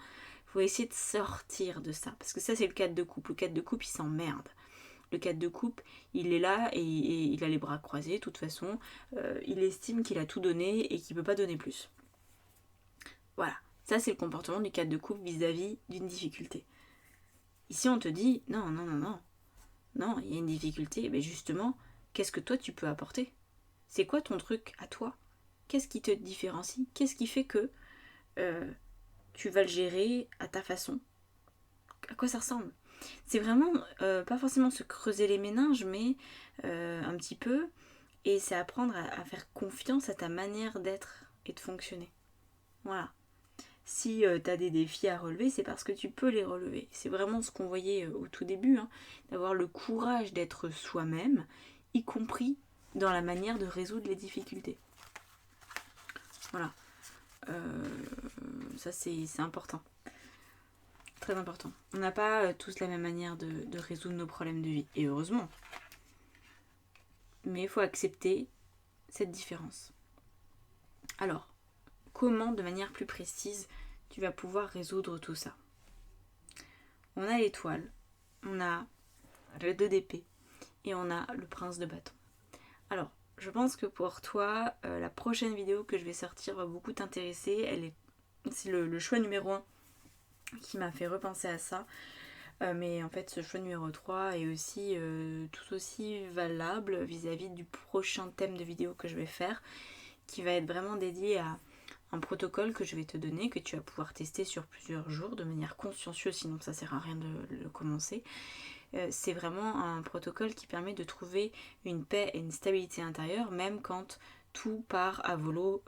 Speaker 1: Faut essayer de sortir de ça parce que ça c'est le cadre de couple. Le cadre de couple il s'emmerde. Le cadre de couple, il est là et il a les bras croisés, de toute façon. Il estime qu'il a tout donné et qu'il ne peut pas donner plus. Voilà, ça c'est le comportement du cadre de couple vis-à-vis d'une difficulté. Ici on te dit, non, il y a une difficulté, mais justement, qu'est-ce que toi tu peux apporter ? C'est quoi ton truc à toi ? Qu'est-ce qui te différencie ? Qu'est-ce qui fait que tu vas le gérer à ta façon ? À quoi ça ressemble ? C'est vraiment pas forcément se creuser les méninges, mais un petit peu. Et c'est apprendre à faire confiance à ta manière d'être et de fonctionner. Voilà. Si tu as des défis à relever, c'est parce que tu peux les relever. C'est vraiment ce qu'on voyait au tout début, d'avoir le courage d'être soi-même, y compris dans la manière de résoudre les difficultés. Voilà. Ça, c'est important. Très important. On n'a pas tous la même manière de résoudre nos problèmes de vie. Et heureusement. Mais il faut accepter cette différence. Alors, comment, de manière plus précise, tu vas pouvoir résoudre tout ça? On a l'étoile, on a le 2 d'épée et on a le prince de bâton. Alors, je pense que pour toi, la prochaine vidéo que je vais sortir va beaucoup t'intéresser. C'est le choix numéro 1 qui m'a fait repenser à ça. Mais en fait, ce choix numéro 3 est aussi tout aussi valable vis-à-vis du prochain thème de vidéo que je vais faire, qui va être vraiment dédié à un protocole que je vais te donner, que tu vas pouvoir tester sur plusieurs jours de manière consciencieuse, sinon ça sert à rien de le commencer. C'est vraiment un protocole qui permet de trouver une paix et une stabilité intérieure, même quand tout part à volo,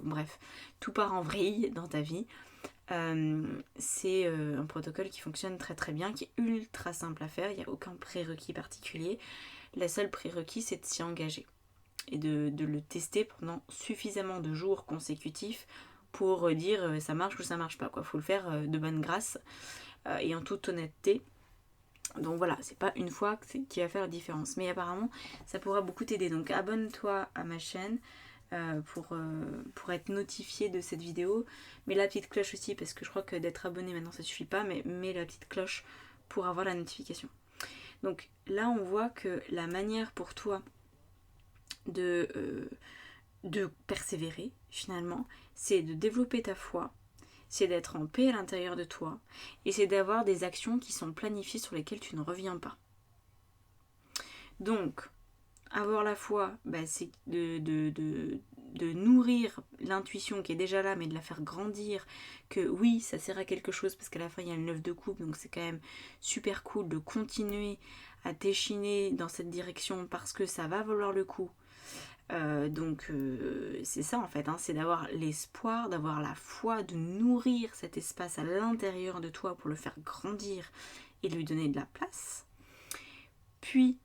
Speaker 1: bref, tout part en vrille dans ta vie. C'est un protocole qui fonctionne très très bien, qui est ultra simple à faire, il n'y a aucun prérequis particulier. La seule prérequis, c'est de s'y engager et de le tester pendant suffisamment de jours consécutifs pour dire ça marche ou ça marche pas, quoi. Faut le faire de bonne grâce et en toute honnêteté. Donc voilà, c'est pas une fois qui va faire la différence, mais apparemment ça pourra beaucoup t'aider. Donc abonne-toi à ma chaîne pour être notifié de cette vidéo. Mets la petite cloche aussi, parce que je crois que d'être abonné maintenant ça suffit pas, mais mets la petite cloche pour avoir la notification. Donc là on voit que la manière pour toi de persévérer finalement, c'est de développer ta foi, c'est d'être en paix à l'intérieur de toi, et c'est d'avoir des actions qui sont planifiées sur lesquelles tu ne reviens pas. Donc, avoir la foi, c'est de nourrir l'intuition qui est déjà là, mais de la faire grandir, que oui, ça sert à quelque chose, parce qu'à la fin, il y a le 9 de coupe, donc c'est quand même super cool de continuer à t'échiner dans cette direction, parce que ça va valoir le coup. C'est ça en fait, c'est d'avoir l'espoir, d'avoir la foi, de nourrir cet espace à l'intérieur de toi pour le faire grandir et lui donner de la place. Puis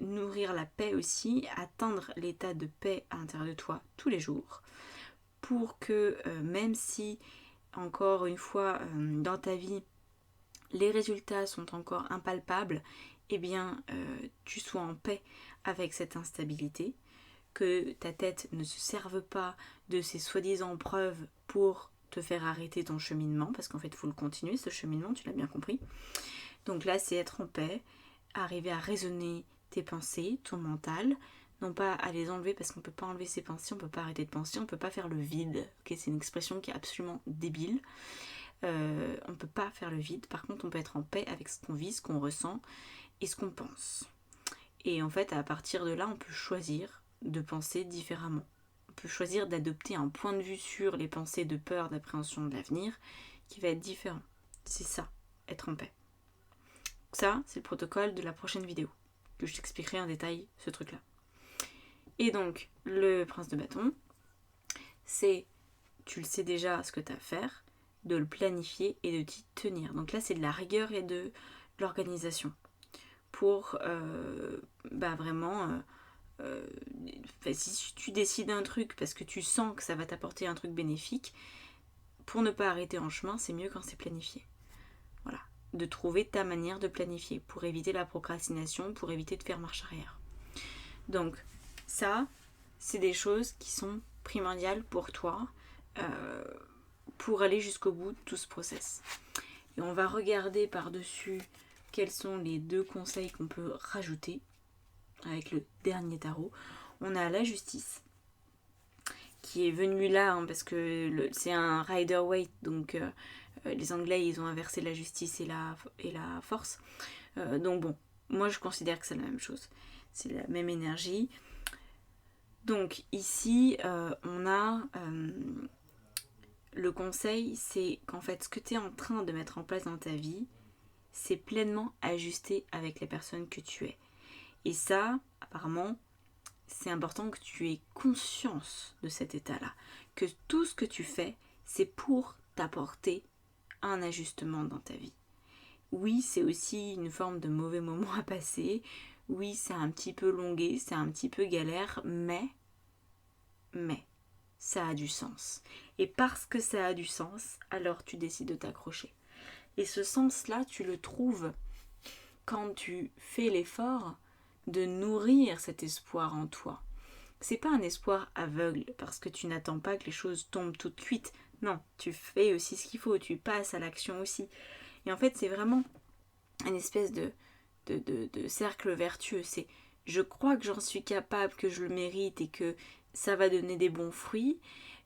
Speaker 1: nourrir la paix aussi, atteindre l'état de paix à l'intérieur de toi tous les jours, pour que même si encore une fois dans ta vie les résultats sont encore impalpables, eh bien tu sois en paix avec cette instabilité, que ta tête ne se serve pas de ces soi-disant preuves pour te faire arrêter ton cheminement, parce qu'en fait il faut le continuer ce cheminement, tu l'as bien compris. Donc là c'est être en paix, arriver à raisonner tes pensées, ton mental, non pas à les enlever, parce qu'on ne peut pas enlever ses pensées, on ne peut pas arrêter de penser, on ne peut pas faire le vide. Okay, c'est une expression qui est absolument débile. On ne peut pas faire le vide, par contre on peut être en paix avec ce qu'on vit, ce qu'on ressent et ce qu'on pense. Et en fait, à partir de là, on peut choisir de penser différemment. On peut choisir d'adopter un point de vue sur les pensées de peur, d'appréhension de l'avenir, qui va être différent. C'est ça, être en paix. Ça, c'est le protocole de la prochaine vidéo, que je t'expliquerai en détail ce truc-là. Et donc, le prince de bâton, c'est, tu le sais déjà ce que tu as à faire, de le planifier et de t'y tenir. Donc là, c'est de la rigueur et de l'organisation. Pour vraiment, si tu décides un truc parce que tu sens que ça va t'apporter un truc bénéfique, pour ne pas arrêter en chemin, c'est mieux quand c'est planifié. Voilà, de trouver ta manière de planifier pour éviter la procrastination, pour éviter de faire marche arrière. Donc ça, c'est des choses qui sont primordiales pour toi, pour aller jusqu'au bout de tout ce process. Et on va regarder par-dessus quels sont les 2 conseils qu'on peut rajouter avec le dernier tarot. On a la justice qui est venue là parce que c'est un Rider-Waite, donc les Anglais ils ont inversé la justice et la force. Donc bon, moi je considère que c'est la même chose, c'est la même énergie. Donc ici on a le conseil, c'est qu'en fait ce que tu es en train de mettre en place dans ta vie, c'est pleinement ajusté avec les personnes que tu es. Et ça, apparemment, c'est important que tu aies conscience de cet état-là. Que tout ce que tu fais, c'est pour t'apporter un ajustement dans ta vie. Oui, c'est aussi une forme de mauvais moment à passer. Oui, c'est un petit peu longué, c'est un petit peu galère, mais ça a du sens. Et parce que ça a du sens, alors tu décides de t'accrocher. Et ce sens-là, tu le trouves quand tu fais l'effort de nourrir cet espoir en toi. C'est pas un espoir aveugle parce que tu n'attends pas que les choses tombent toutes cuites. Non, tu fais aussi ce qu'il faut, tu passes à l'action aussi. Et en fait, c'est vraiment une espèce de cercle vertueux. C'est je crois que j'en suis capable, que je le mérite et que ça va donner des bons fruits.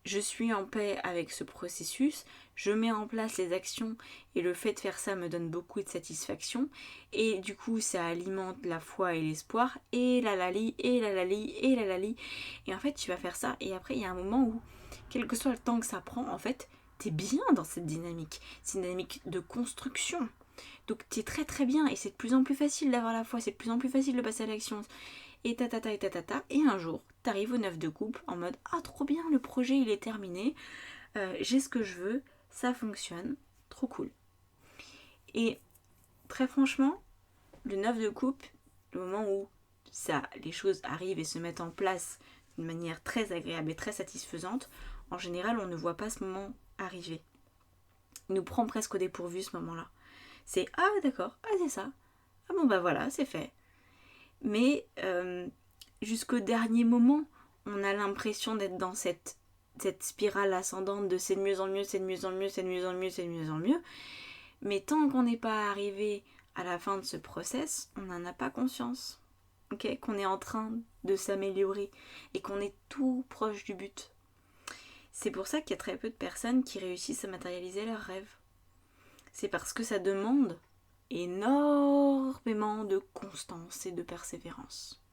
Speaker 1: Je suis en paix avec ce processus, je mets en place les actions et le fait de faire ça me donne beaucoup de satisfaction et du coup ça alimente la foi et l'espoir et la lali, et la lali, et la lali et en fait tu vas faire ça et après il y a un moment où quel que soit le temps que ça prend en fait t'es bien dans cette dynamique, c'est une dynamique de construction. Donc t'es très très bien et c'est de plus en plus facile d'avoir la foi, c'est de plus en plus facile de passer à l'action et tatata et tatata, et un jour, t'arrives au 9 de coupe en mode ah trop bien, le projet il est terminé, j'ai ce que je veux, ça fonctionne, trop cool. Et très franchement, le 9 de coupe, le moment où ça, les choses arrivent et se mettent en place d'une manière très agréable et très satisfaisante, en général on ne voit pas ce moment arriver. Il nous prend presque au dépourvu ce moment-là. C'est ah d'accord, ah c'est ça, ah bon bah voilà, c'est fait. Mais jusqu'au dernier moment, on a l'impression d'être dans cette spirale ascendante de c'est de mieux en mieux, c'est de mieux en mieux, c'est de mieux en mieux, c'est de mieux en mieux. Mais tant qu'on n'est pas arrivé à la fin de ce process, on n'en a pas conscience. Okay, qu'on est en train de s'améliorer et qu'on est tout proche du but. C'est pour ça qu'il y a très peu de personnes qui réussissent à matérialiser leurs rêves. C'est parce que ça demande énormément de constance et de persévérance.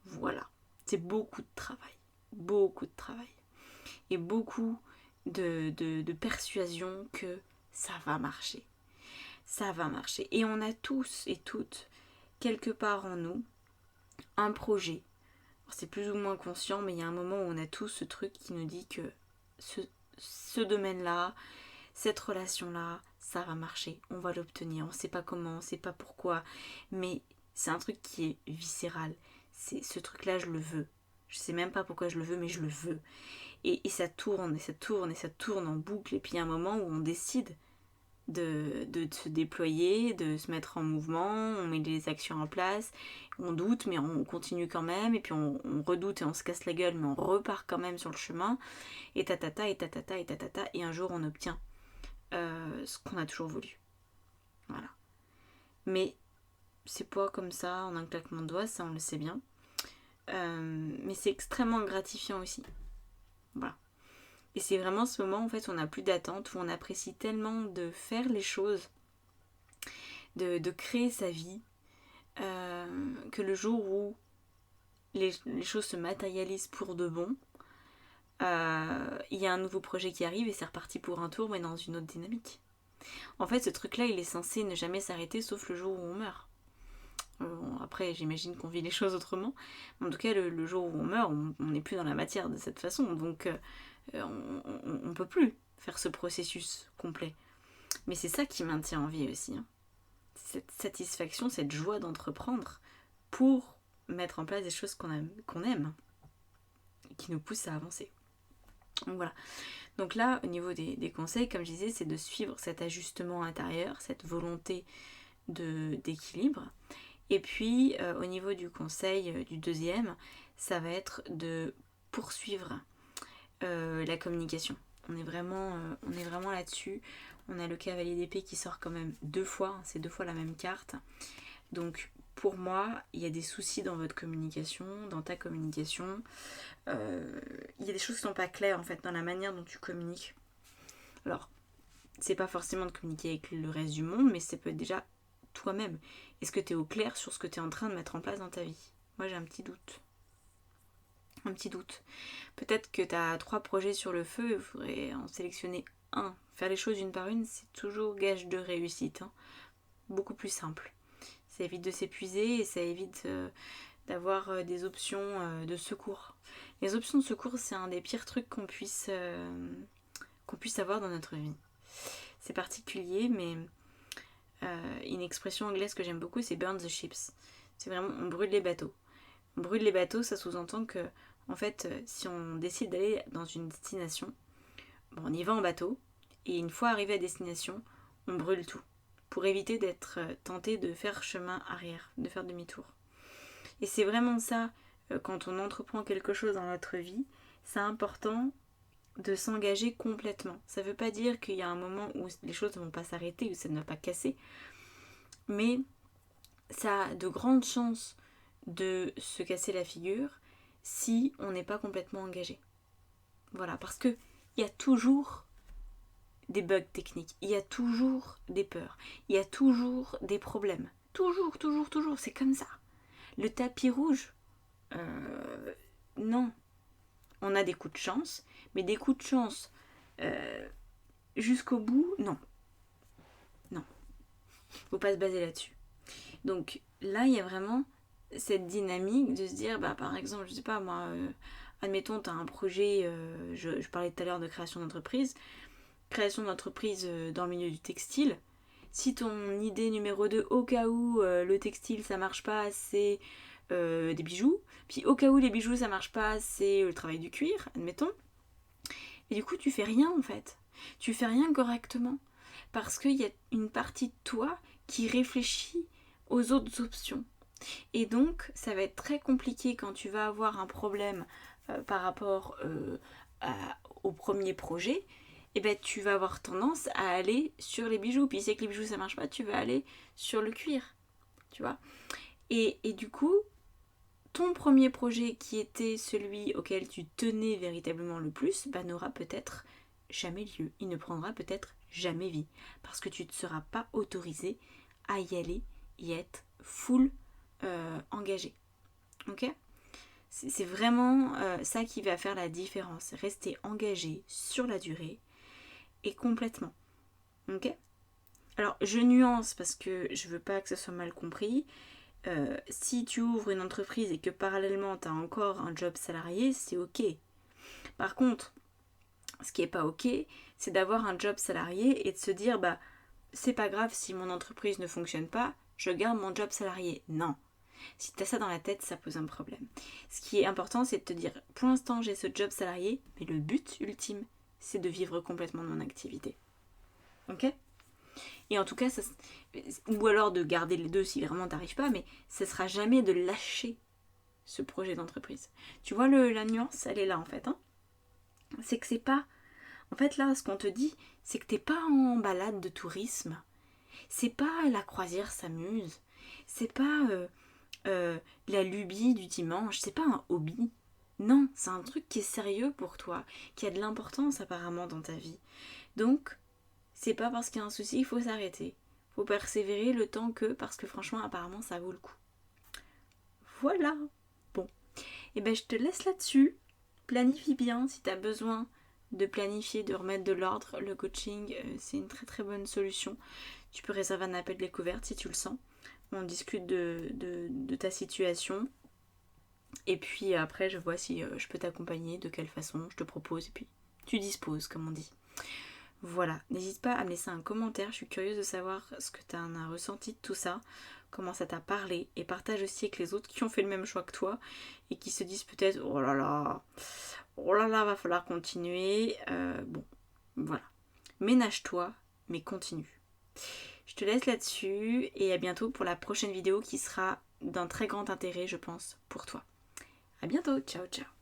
Speaker 1: Voilà, c'est beaucoup de travail et beaucoup de persuasion que ça va marcher. Ça va marcher. Et on a tous et toutes, quelque part en nous, un projet. Alors, c'est plus ou moins conscient, mais il y a un moment où on a tous ce truc qui nous dit que ce domaine-là, cette relation-là, ça va marcher, on va l'obtenir, on ne sait pas comment, on ne sait pas pourquoi, mais c'est un truc qui est viscéral. C'est ce truc-là, je le veux. Je sais même pas pourquoi je le veux, mais je le veux. Et ça tourne, et ça tourne, et ça tourne en boucle. Et puis il y a un moment où on décide de se déployer, de se mettre en mouvement, on met des actions en place, on doute, mais on continue quand même, et puis on redoute et on se casse la gueule, mais on repart quand même sur le chemin, et tatata, et tatata, et tatata, et un jour on obtient ce qu'on a toujours voulu. Voilà. Mais c'est pas comme ça en un claquement de doigts, ça on le sait bien. Mais c'est extrêmement gratifiant aussi. Voilà. Et c'est vraiment ce moment en fait où on n'a plus d'attente, où on apprécie tellement de faire les choses, de créer sa vie, que le jour où les choses se matérialisent pour de bon, il y a un nouveau projet qui arrive et c'est reparti pour un tour mais dans une autre dynamique. En fait ce truc là il est censé ne jamais s'arrêter sauf le jour où on meurt. Après j'imagine qu'on vit les choses autrement, en tout cas le jour où on meurt on n'est plus dans la matière de cette façon, donc on peut plus faire ce processus complet. Mais c'est ça qui maintient en vie aussi, hein. Cette satisfaction, cette joie d'entreprendre pour mettre en place des choses qu'on aime qui nous poussent à avancer. Donc voilà. Donc là, au niveau des conseils, comme je disais, c'est de suivre cet ajustement intérieur, cette volonté d'équilibre. Et puis, au niveau du conseil du deuxième, ça va être de poursuivre la communication. On est vraiment là-dessus. On a le cavalier d'épée qui sort quand même 2 fois, c'est 2 fois la même carte. Donc pour moi, il y a des soucis dans votre communication, dans ta communication. Il y a des choses qui ne sont pas claires en fait dans la manière dont tu communiques. Alors, c'est pas forcément de communiquer avec le reste du monde, mais ça peut être déjà toi-même. Est-ce que tu es au clair sur ce que tu es en train de mettre en place dans ta vie ? Moi j'ai un petit doute. Peut-être que tu as 3 projets sur le feu, il faudrait en sélectionner un. Faire les choses une par une, c'est toujours gage de réussite, hein. Beaucoup plus simple. Ça évite de s'épuiser et ça évite d'avoir des options de secours. Les options de secours, c'est un des pires trucs qu'on puisse avoir dans notre vie. C'est particulier, mais une expression anglaise que j'aime beaucoup, c'est burn the ships. C'est vraiment, on brûle les bateaux. On brûle les bateaux, ça sous-entend que En fait, si on décide d'aller dans une destination, bon, on y va en bateau, et une fois arrivé à destination, on brûle tout, pour éviter d'être tenté de faire chemin arrière, de faire demi-tour. Et c'est vraiment ça, quand on entreprend quelque chose dans notre vie, c'est important de s'engager complètement. Ça ne veut pas dire qu'il y a un moment où les choses ne vont pas s'arrêter, où ça ne va pas casser, mais ça a de grandes chances de se casser la figure si on n'est pas complètement engagé. Voilà, parce que il y a toujours des bugs techniques, il y a toujours des peurs, il y a toujours des problèmes. Toujours, toujours, toujours, c'est comme ça. Le tapis rouge, non. On a des coups de chance, mais des coups de chance jusqu'au bout, non. Non. Faut pas se baser là-dessus. Donc là, il y a vraiment cette dynamique de se dire, bah par exemple, je sais pas moi, admettons, tu as un projet, je parlais tout à l'heure de création d'entreprise dans le milieu du textile. Si ton idée numéro 2, au cas où le textile ça marche pas, c'est des bijoux, puis au cas où les bijoux ça marche pas, c'est le travail du cuir, admettons, et du coup tu fais rien en fait. Tu fais rien correctement. Parce qu'il y a une partie de toi qui réfléchit aux autres options. Et donc, ça va être très compliqué quand tu vas avoir un problème par rapport au premier projet. Et ben, tu vas avoir tendance à aller sur les bijoux. Puis, si c'est que les bijoux ça marche pas, tu vas aller sur le cuir. Tu vois. Et du coup, ton premier projet qui était celui auquel tu tenais véritablement le plus, bah, n'aura peut-être jamais lieu. Il ne prendra peut-être jamais vie. Parce que tu ne seras pas autorisé à y aller et être full engagé. Ok ? C'est vraiment ça qui va faire la différence. Rester engagé sur la durée et complètement. Ok ? Alors, je nuance parce que je veux pas que ce soit mal compris. Si tu ouvres une entreprise et que parallèlement tu as encore un job salarié, c'est ok. Par contre, ce qui est pas ok, c'est d'avoir un job salarié et de se dire bah c'est pas grave si mon entreprise ne fonctionne pas, je garde mon job salarié. Non. Si tu as ça dans la tête, ça pose un problème. Ce qui est important, c'est de te dire pour l'instant j'ai ce job salarié, mais le but ultime, c'est de vivre complètement de mon activité. Ok ? Et en tout cas, ou alors de garder les deux si vraiment t'arrives pas, mais ce sera jamais de lâcher ce projet d'entreprise. Tu vois, la nuance, elle est là en fait. Hein, c'est que c'est pas... En fait là, ce qu'on te dit, c'est que t'es pas en balade de tourisme. C'est pas la croisière s'amuse. C'est pas la lubie du dimanche. C'est pas un hobby. Non, c'est un truc qui est sérieux pour toi, qui a de l'importance apparemment dans ta vie. Donc, c'est pas parce qu'il y a un souci qu'il faut s'arrêter. Faut persévérer le temps que, parce que franchement, apparemment, ça vaut le coup. Voilà. Bon. Et ben, je te laisse là-dessus. Planifie bien si tu as besoin de planifier, de remettre de l'ordre. Le coaching, c'est une très très bonne solution. Tu peux réserver un appel découverte si tu le sens. On discute de ta situation. Et puis après, je vois si je peux t'accompagner, de quelle façon, je te propose. Et puis, tu disposes, comme on dit. Voilà, n'hésite pas à me laisser un commentaire, je suis curieuse de savoir ce que tu as ressenti de tout ça, comment ça t'a parlé, et partage aussi avec les autres qui ont fait le même choix que toi, et qui se disent peut-être oh là là, va falloir continuer, bon, voilà. Ménage-toi, mais continue. Je te laisse là-dessus, et à bientôt pour la prochaine vidéo qui sera d'un très grand intérêt, je pense, pour toi. À bientôt, ciao ciao.